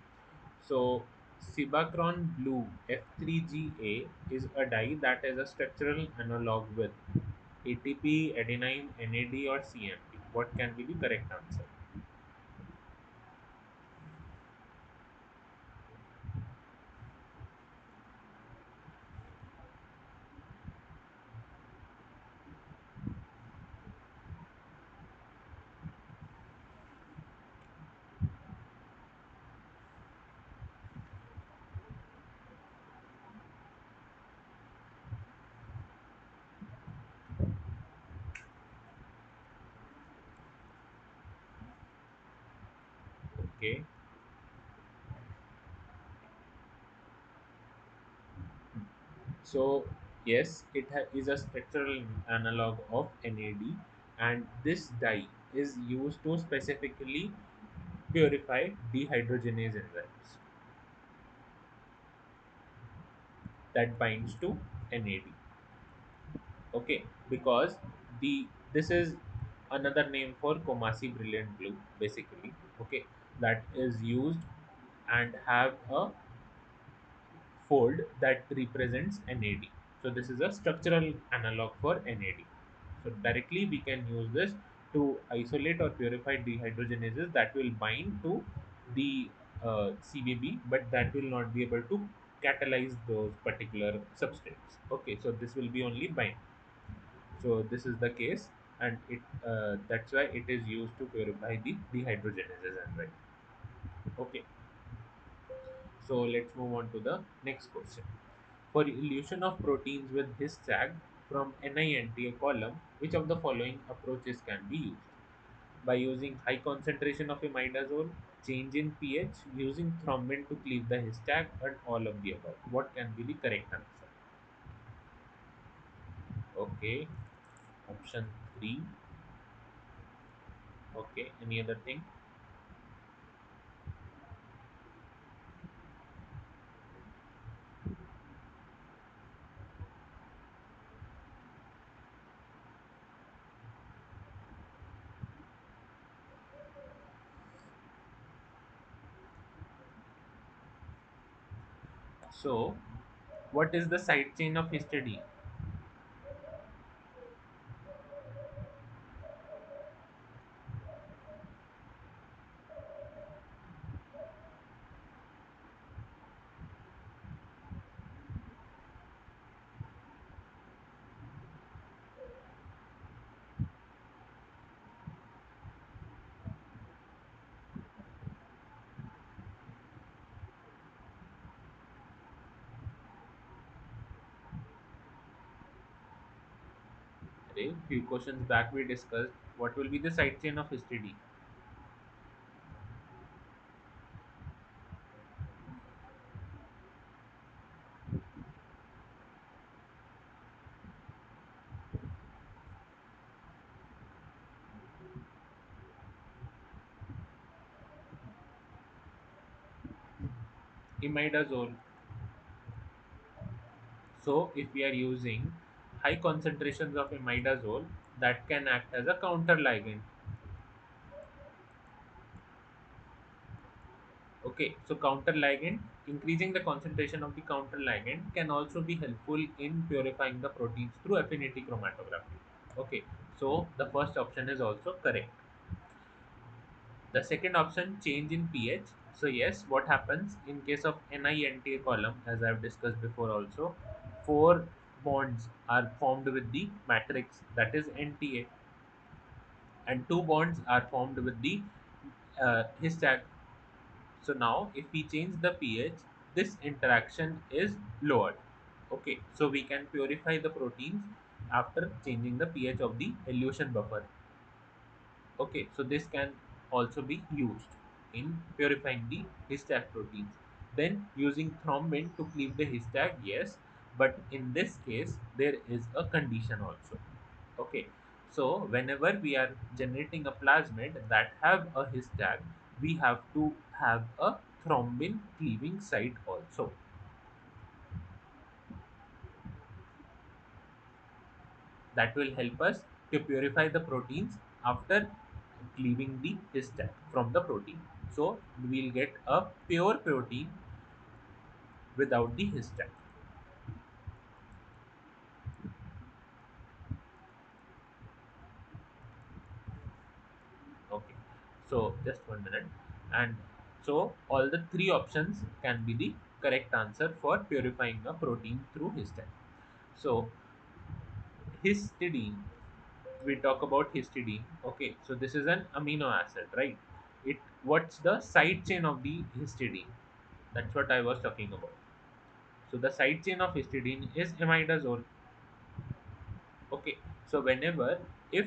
So, Cibacron blue F3GA is a dye that is a structural analog with ATP, adenine, NAD, or CMP. What can be the correct answer? Okay, so yes, is a structural analog of NAD, and this dye is used to specifically purify dehydrogenase enzymes that binds to NAD. Okay, because the this is another name for Comasi brilliant blue, basically. Okay, that is used and have a fold that represents NAD. So this is a structural analog for NAD. So directly we can use this to isolate or purify dehydrogenases that will bind to the CBB, but that will not be able to catalyze those particular substrates. Okay, so this will be only bind. So this is the case, and it that's why it is used to purify the dehydrogenases enzyme. Okay, so let's move on to the next question. For elution of proteins with his tag from NINTA column, which of the following approaches can be used? By using high concentration of imidazole, change in pH, using thrombin to cleave the histag, and all of the above. What can be the correct answer? Okay, option 3. Okay, any other thing? So, what is the side chain of histidine? Okay, few questions back we discussed what will be the side chain of histidine. Imidazole. So if we are using high concentrations of imidazole, that can act as a counter ligand. Okay, so counter ligand, increasing the concentration of the counter ligand can also be helpful in purifying the proteins through affinity chromatography. Okay, so the first option is also correct. The second option, change in pH. So yes, what happens in case of NINTA column, as I've discussed before also, four bonds are formed with the matrix, that is NTA, and two bonds are formed with the histag. So now if we change the pH, this interaction is lowered. Okay, so we can purify the proteins after changing the pH of the elution buffer. Okay, so this can also be used in purifying the histag proteins. Then using thrombin to cleave the histag, yes, but in this case there is a condition also. Okay, so whenever we are generating a plasmid that have a histag, we have to have a thrombin cleaving site also. That will help us to purify the proteins after cleaving the histag from the protein. So we'll get a pure protein without the histag. Okay, so just 1 minute. And so all the three options can be the correct answer for purifying a protein through histag. So histidine, we talk about histidine. Okay, so this is an amino acid, right? It, what's the side chain of the histidine? That's what I was talking about. So the side chain of histidine is imidazole. Okay, so whenever, if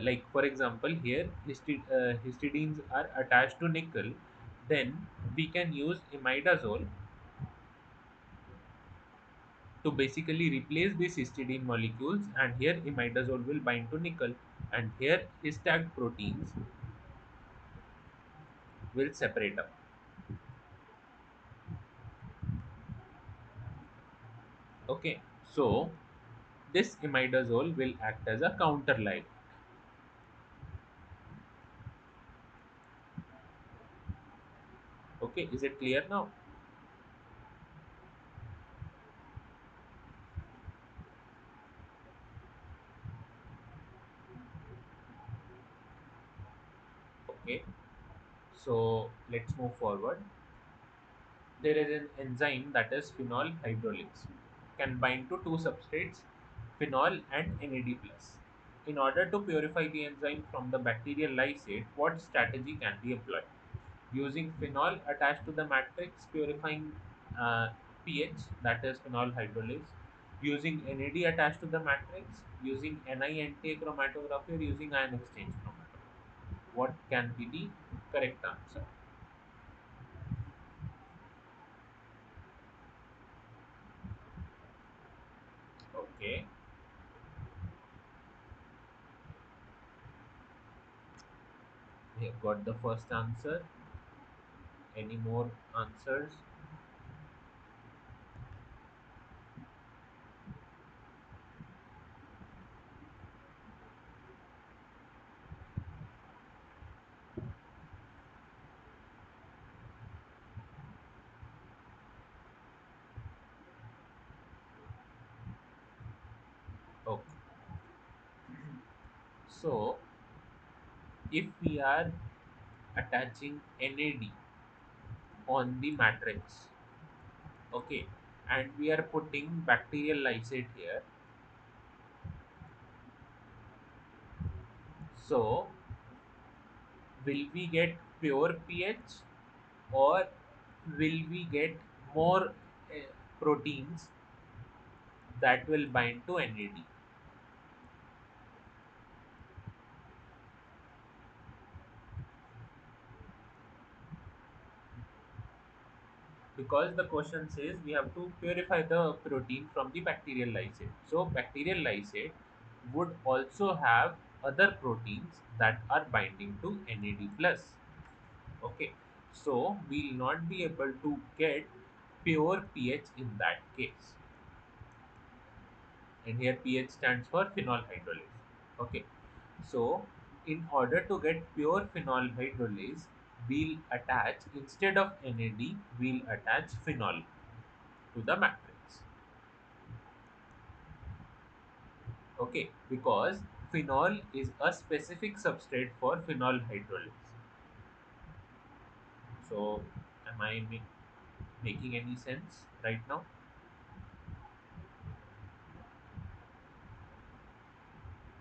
like for example here histidines are attached to nickel, then we can use imidazole to basically replace these histidine molecules, and here imidazole will bind to nickel, and here histag proteins will separate up. Okay, so this imidazole will act as a counter ligand. Okay, is it clear now? Okay, so let's move forward. There is an enzyme that is phenol hydrolase, can bind to two substrates, phenol and NAD+. In order to purify the enzyme from the bacterial lysate, what strategy can be employed? Using phenol attached to the matrix, purifying uh, pH, that is phenol hydrolase, using NAD attached to the matrix, using NI chromatography, or using ion exchange chromatography. What can be the correct answer? Okay, we have got the first answer. Any more answers? Okay. So, if we are attaching NAD on the matrix, okay, and we are putting bacterial lysate here, so will we get pure pH, or will we get more proteins that will bind to NAD? Because the question says we have to purify the protein from the bacterial lysate. So bacterial lysate would also have other proteins that are binding to NAD plus. Okay, so we'll not be able to get pure pH in that case. And here pH stands for phenol hydrolase. Okay, so in order to get pure phenol hydrolase, we'll attach, instead of NAD, we'll attach phenol to the matrix. Okay, because phenol is a specific substrate for phenol hydrolase. So am I making any sense right now?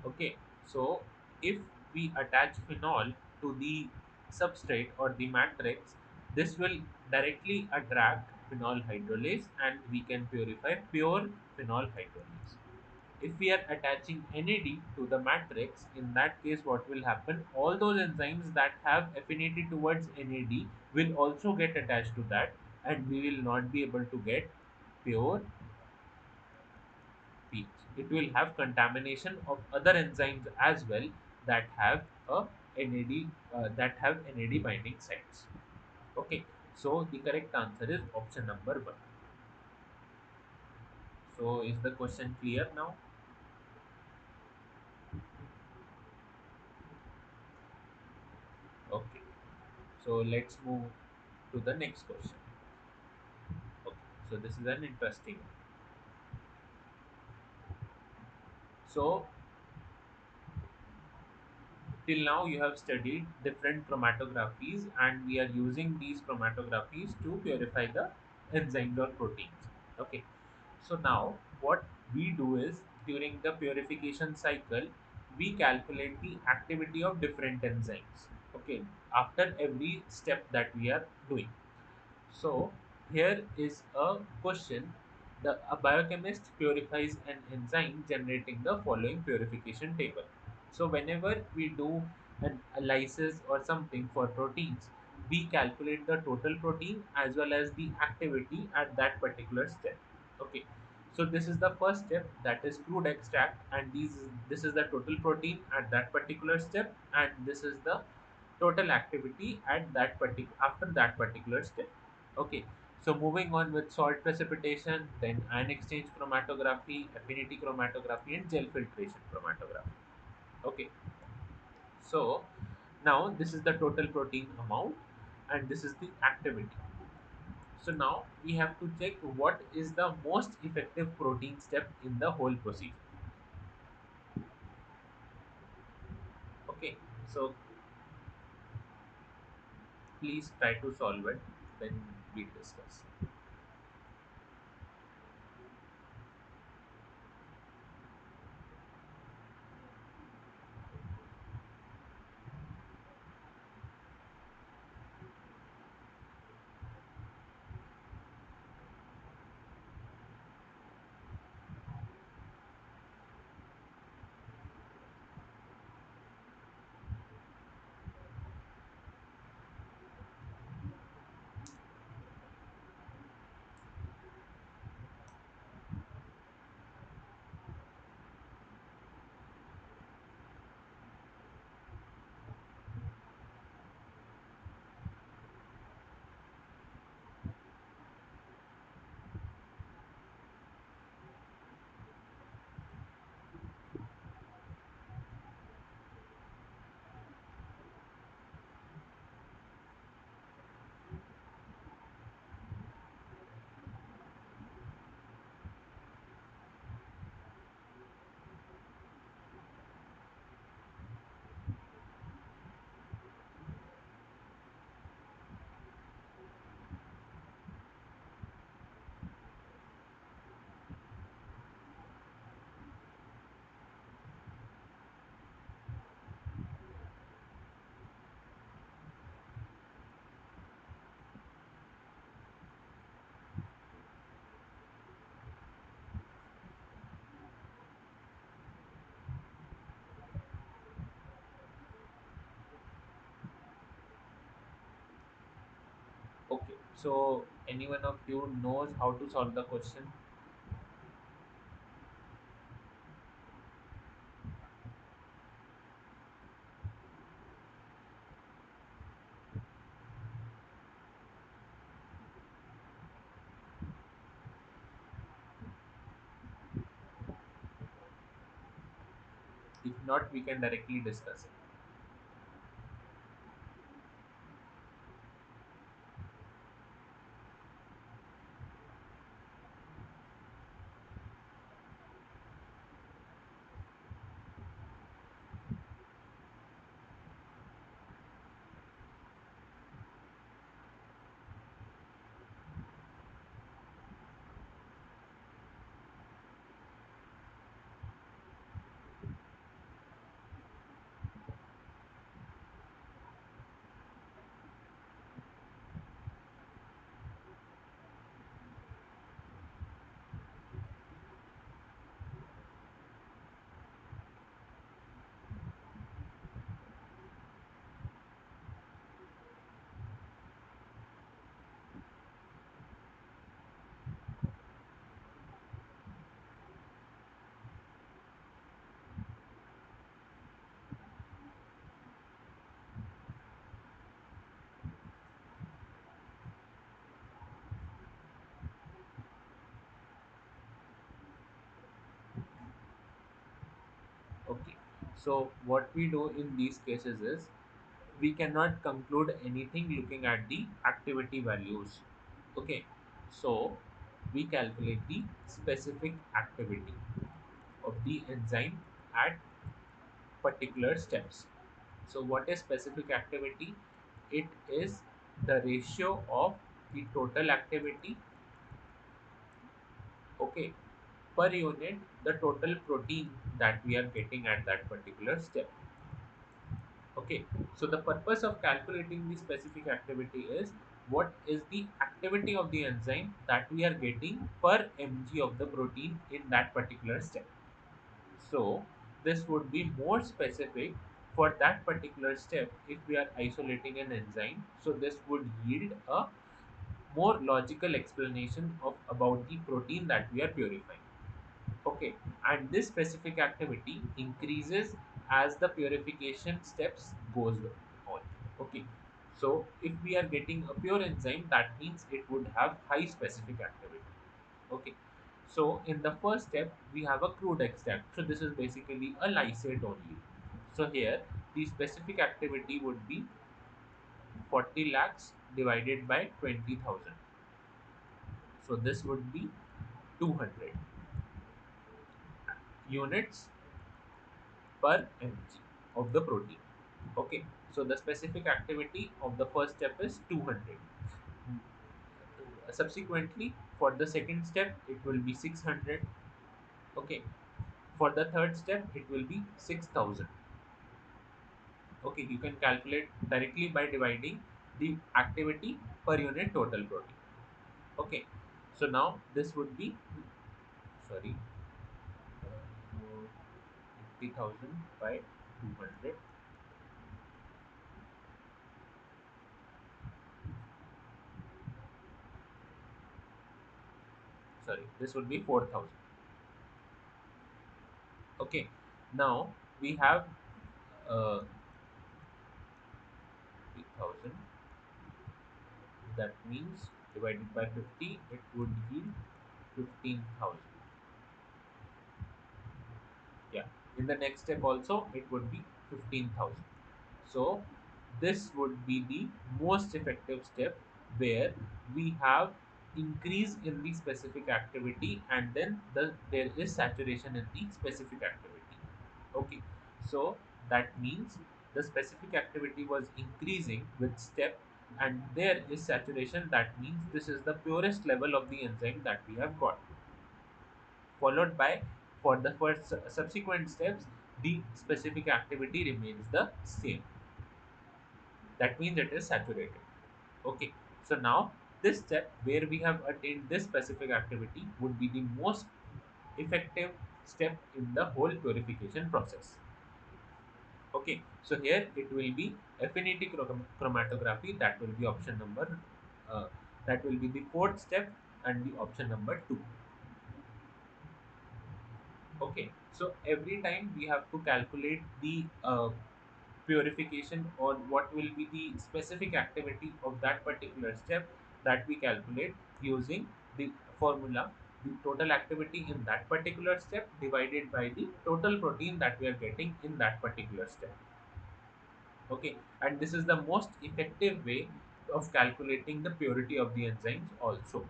Okay, so if we attach phenol to the substrate or the matrix, this will directly attract phenol hydrolase, and we can purify pure phenol hydrolase. If we are attaching NAD to the matrix, in that case, what will happen? All those enzymes that have affinity towards NAD will also get attached to that, and we will not be able to get pure pH. It will have contamination of other enzymes as well that have a NAD that have NAD binding sites. Okay, so the correct answer is option number one. So is the question clear now? Okay, so let's move to the next question. Okay, so this is an interesting one. So till now you have studied different chromatographies, and we are using these chromatographies to purify the enzymes or proteins. Okay, so now what we do is, during the purification cycle, we calculate the activity of different enzymes. Okay, after every step that we are doing. So here is a question. A biochemist purifies an enzyme generating the following purification table. So whenever we do a lysis or something for proteins, we calculate the total protein as well as the activity at that particular step. Okay. So this is the first step, that is crude extract, and this is the total protein at that particular step, and this is the total activity at that particular after that particular step. Okay, so moving on with salt precipitation, then ion exchange chromatography, affinity chromatography, and gel filtration chromatography. Okay, so now this is the total protein amount, and this is the activity. So now we have to check what is the most effective protein step in the whole procedure. Okay, so please try to solve it, then we discuss. Okay, so any one of you knows how to solve the question? If not, we can directly discuss it. So what we do in these cases is we cannot conclude anything looking at the activity values. Okay, so we calculate the specific activity of the enzyme at particular steps. So what is specific activity? It is the ratio of the total activity, okay, per unit the total protein that we are getting at that particular step. Okay, so the purpose of calculating the specific activity is what is the activity of the enzyme that we are getting per mg of the protein in that particular step. So this would be more specific for that particular step if we are isolating an enzyme. So this would yield a more logical explanation of about the protein that we are purifying. Okay, and this specific activity increases as the purification steps goes on. Okay, so if we are getting a pure enzyme, that means it would have high specific activity. Okay, so in the first step we have a crude extract. So this is basically a lysate only. So here the specific activity would be 40 lakhs divided by 20,000. So this would be 200 units per mg of the protein. Okay, so the specific activity of the first step is 200. Subsequently, for the second step, it will be 600. Okay, for the third step, it will be 6,000. Okay, you can calculate directly by dividing the activity per unit total protein. Okay, so now this would be, sorry, 50,000 by 200. Sorry, this would be 4,000. Okay, now we have 50,000. That means divided by 50, it would yield 15,000. Yeah, in the next step also it would be 15,000. So this would be the most effective step where we have increase in the specific activity and then there is saturation in the specific activity. Okay, so that means the specific activity was increasing with step and there is saturation. That means this is the purest level of the enzyme that we have got, followed by for the first subsequent steps the specific activity remains the same. That means it is saturated. Okay, so now this step where we have attained this specific activity would be the most effective step in the whole purification process. Okay, so here it will be affinity chromatography. That will be option number uh, that will be the fourth step and the option number 2. Okay, so every time we have to calculate the purification or what will be the specific activity of that particular step, that we calculate using the formula, the total activity in that particular step divided by the total protein that we are getting in that particular step. Okay, and this is the most effective way of calculating the purity of the enzymes also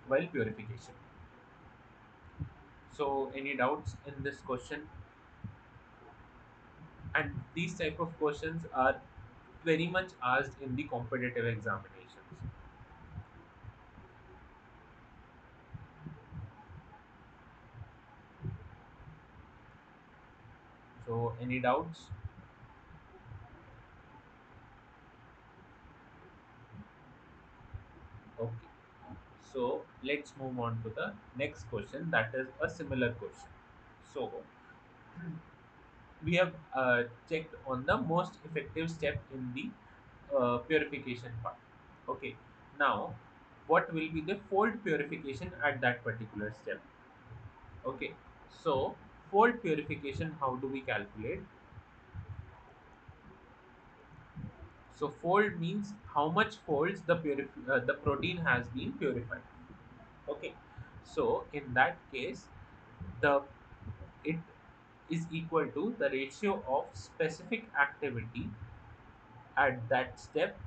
while purification. So any doubts in this question? And these type of questions are very much asked in the competitive examinations. So any doubts? Okay, so let's move on to the next question, that is a similar question. So we have checked on the most effective step in the purification part. Okay, now what will be the fold purification at that particular step? Okay, so fold purification, how do we calculate? So fold means how much folds the protein has been purified. Okay, so in that case, the it is equal to the ratio of specific activity at that step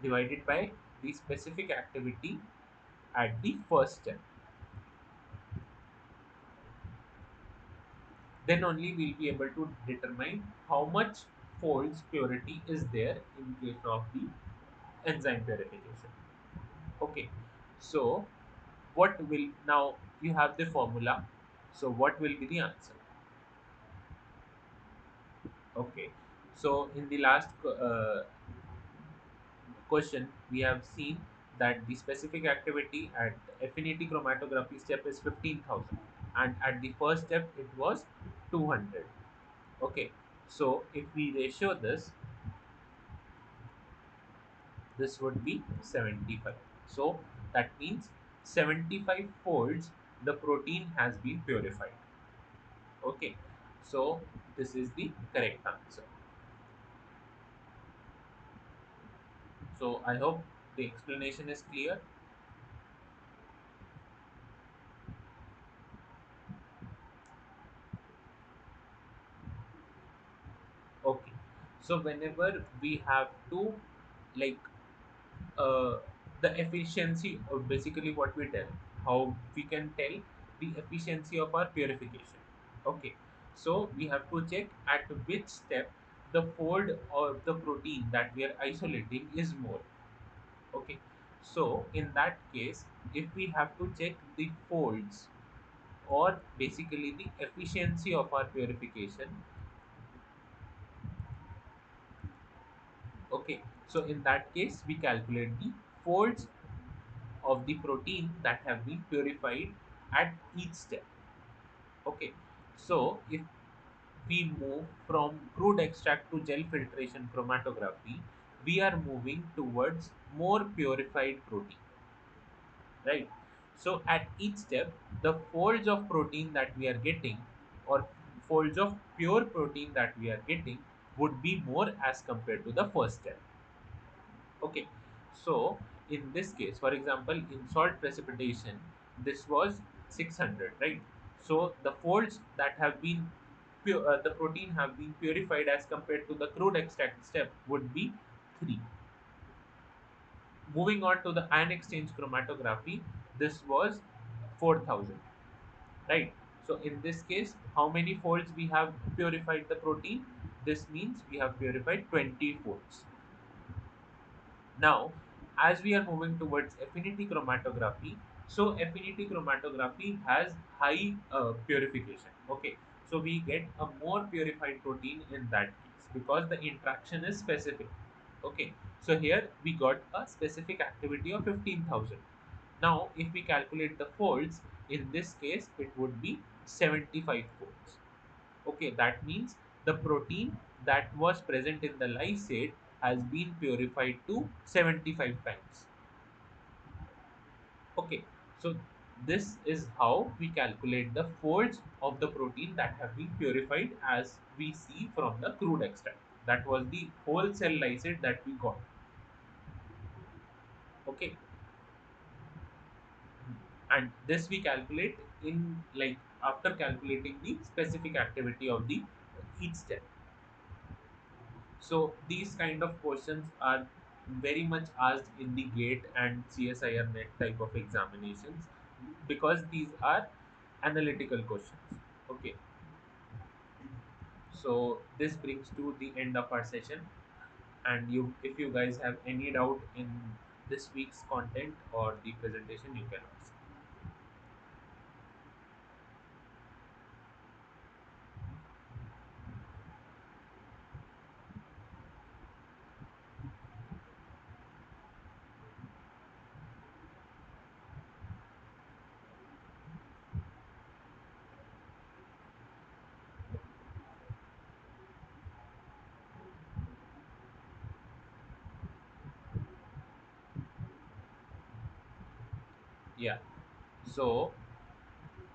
divided by the specific activity at the first step. Then only we'll be able to determine how much folds purity is there in case of the enzyme purification. Okay, so what will now you have the formula, so what will be the answer? Okay, so in the last question we have seen that the specific activity at affinity chromatography step is 15,000, and at the first step it was 200. Okay, so if we ratio this would be 75. So that means 75 folds the protein has been purified. Okay, so this is the correct answer. So I hope the explanation is clear. Okay, so whenever we have to, like, uh, the efficiency, or basically what we tell, how we can tell the efficiency of our purification. Okay, so we have to check at which step the fold or the protein that we are isolating is more. Okay, so in that case, if we have to check the folds or basically the efficiency of our purification. Okay, so in that case we calculate the folds of the protein that have been purified at each step. Okay, so if we move from crude extract to gel filtration chromatography, we are moving towards more purified protein, right? So at each step, the folds of protein that we are getting, or folds of pure protein that we are getting, would be more as compared to the first step. Okay, so in this case, for example, in salt precipitation, this was 600, right? So the folds that have been the protein have been purified as compared to the crude extract step would be 3. Moving on to the ion exchange chromatography, this was 4,000, right? So in this case, how many folds we have purified the protein? This means we have purified 20 folds. Now, as we are moving towards affinity chromatography, so affinity chromatography has high purification. Okay, so we get a more purified protein in that case because the interaction is specific. Okay, so here we got a specific activity of 15,000. Now, if we calculate the folds, in this case it would be 75 folds. Okay, that means the protein that was present in the lysate has been purified to 75 times. Okay, so this is how we calculate the folds of the protein that have been purified as we see from the crude extract. That was the whole cell lysate that we got. Okay, and this we calculate in, like, after calculating the specific activity of the each step. So these kind of questions are very much asked in the GATE and CSIR net type of examinations because these are analytical questions. Okay, so this brings to the end of our session. And you, if you guys have any doubt in this week's content or the presentation, you can ask. Yeah. So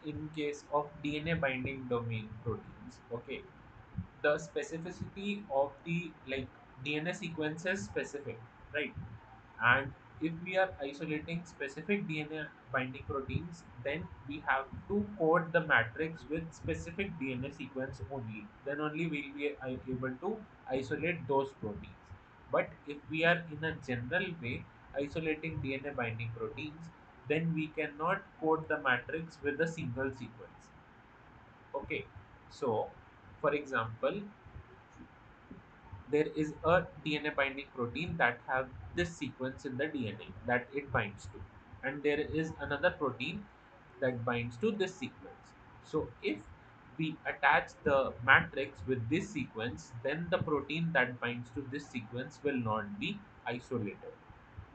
in case of DNA binding domain proteins, okay, the specificity of the, like, DNA sequence is specific, right? And if we are isolating specific DNA binding proteins, then we have to code the matrix with specific DNA sequence only. Then only we'll be able to isolate those proteins. But if we are in a general way isolating DNA binding proteins, then we cannot code the matrix with a single sequence. Okay, so for example, there is a DNA binding protein that have this sequence in the DNA that it binds to, and there is another protein that binds to this sequence. So if we attach the matrix with this sequence, then the protein that binds to this sequence will not be isolated.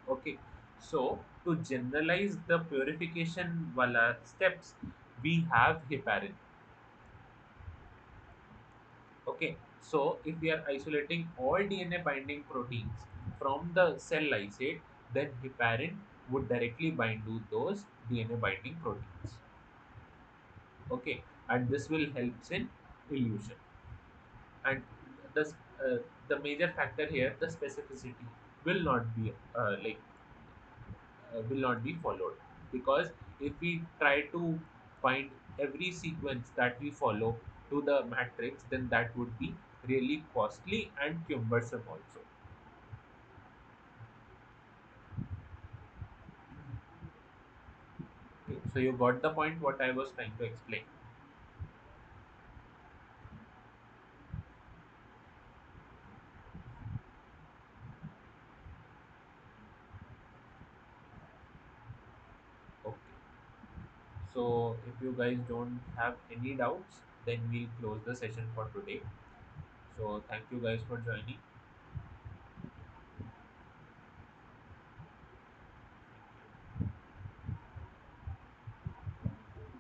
Okay, so to generalize the purification wala steps, we have heparin. Okay, so if we are isolating all DNA binding proteins from the cell lysate, then heparin would directly bind to those DNA binding proteins. Okay, and this will help in elution. And the the major factor here, the specificity, will not be will not be followed, because if we try to find every sequence that we follow to the matrix, then that would be really costly and cumbersome also. Okay, so you got the point what I was trying to explain. Okay, so if you guys don't have any doubts, then we'll close the session for today. So thank you guys for joining.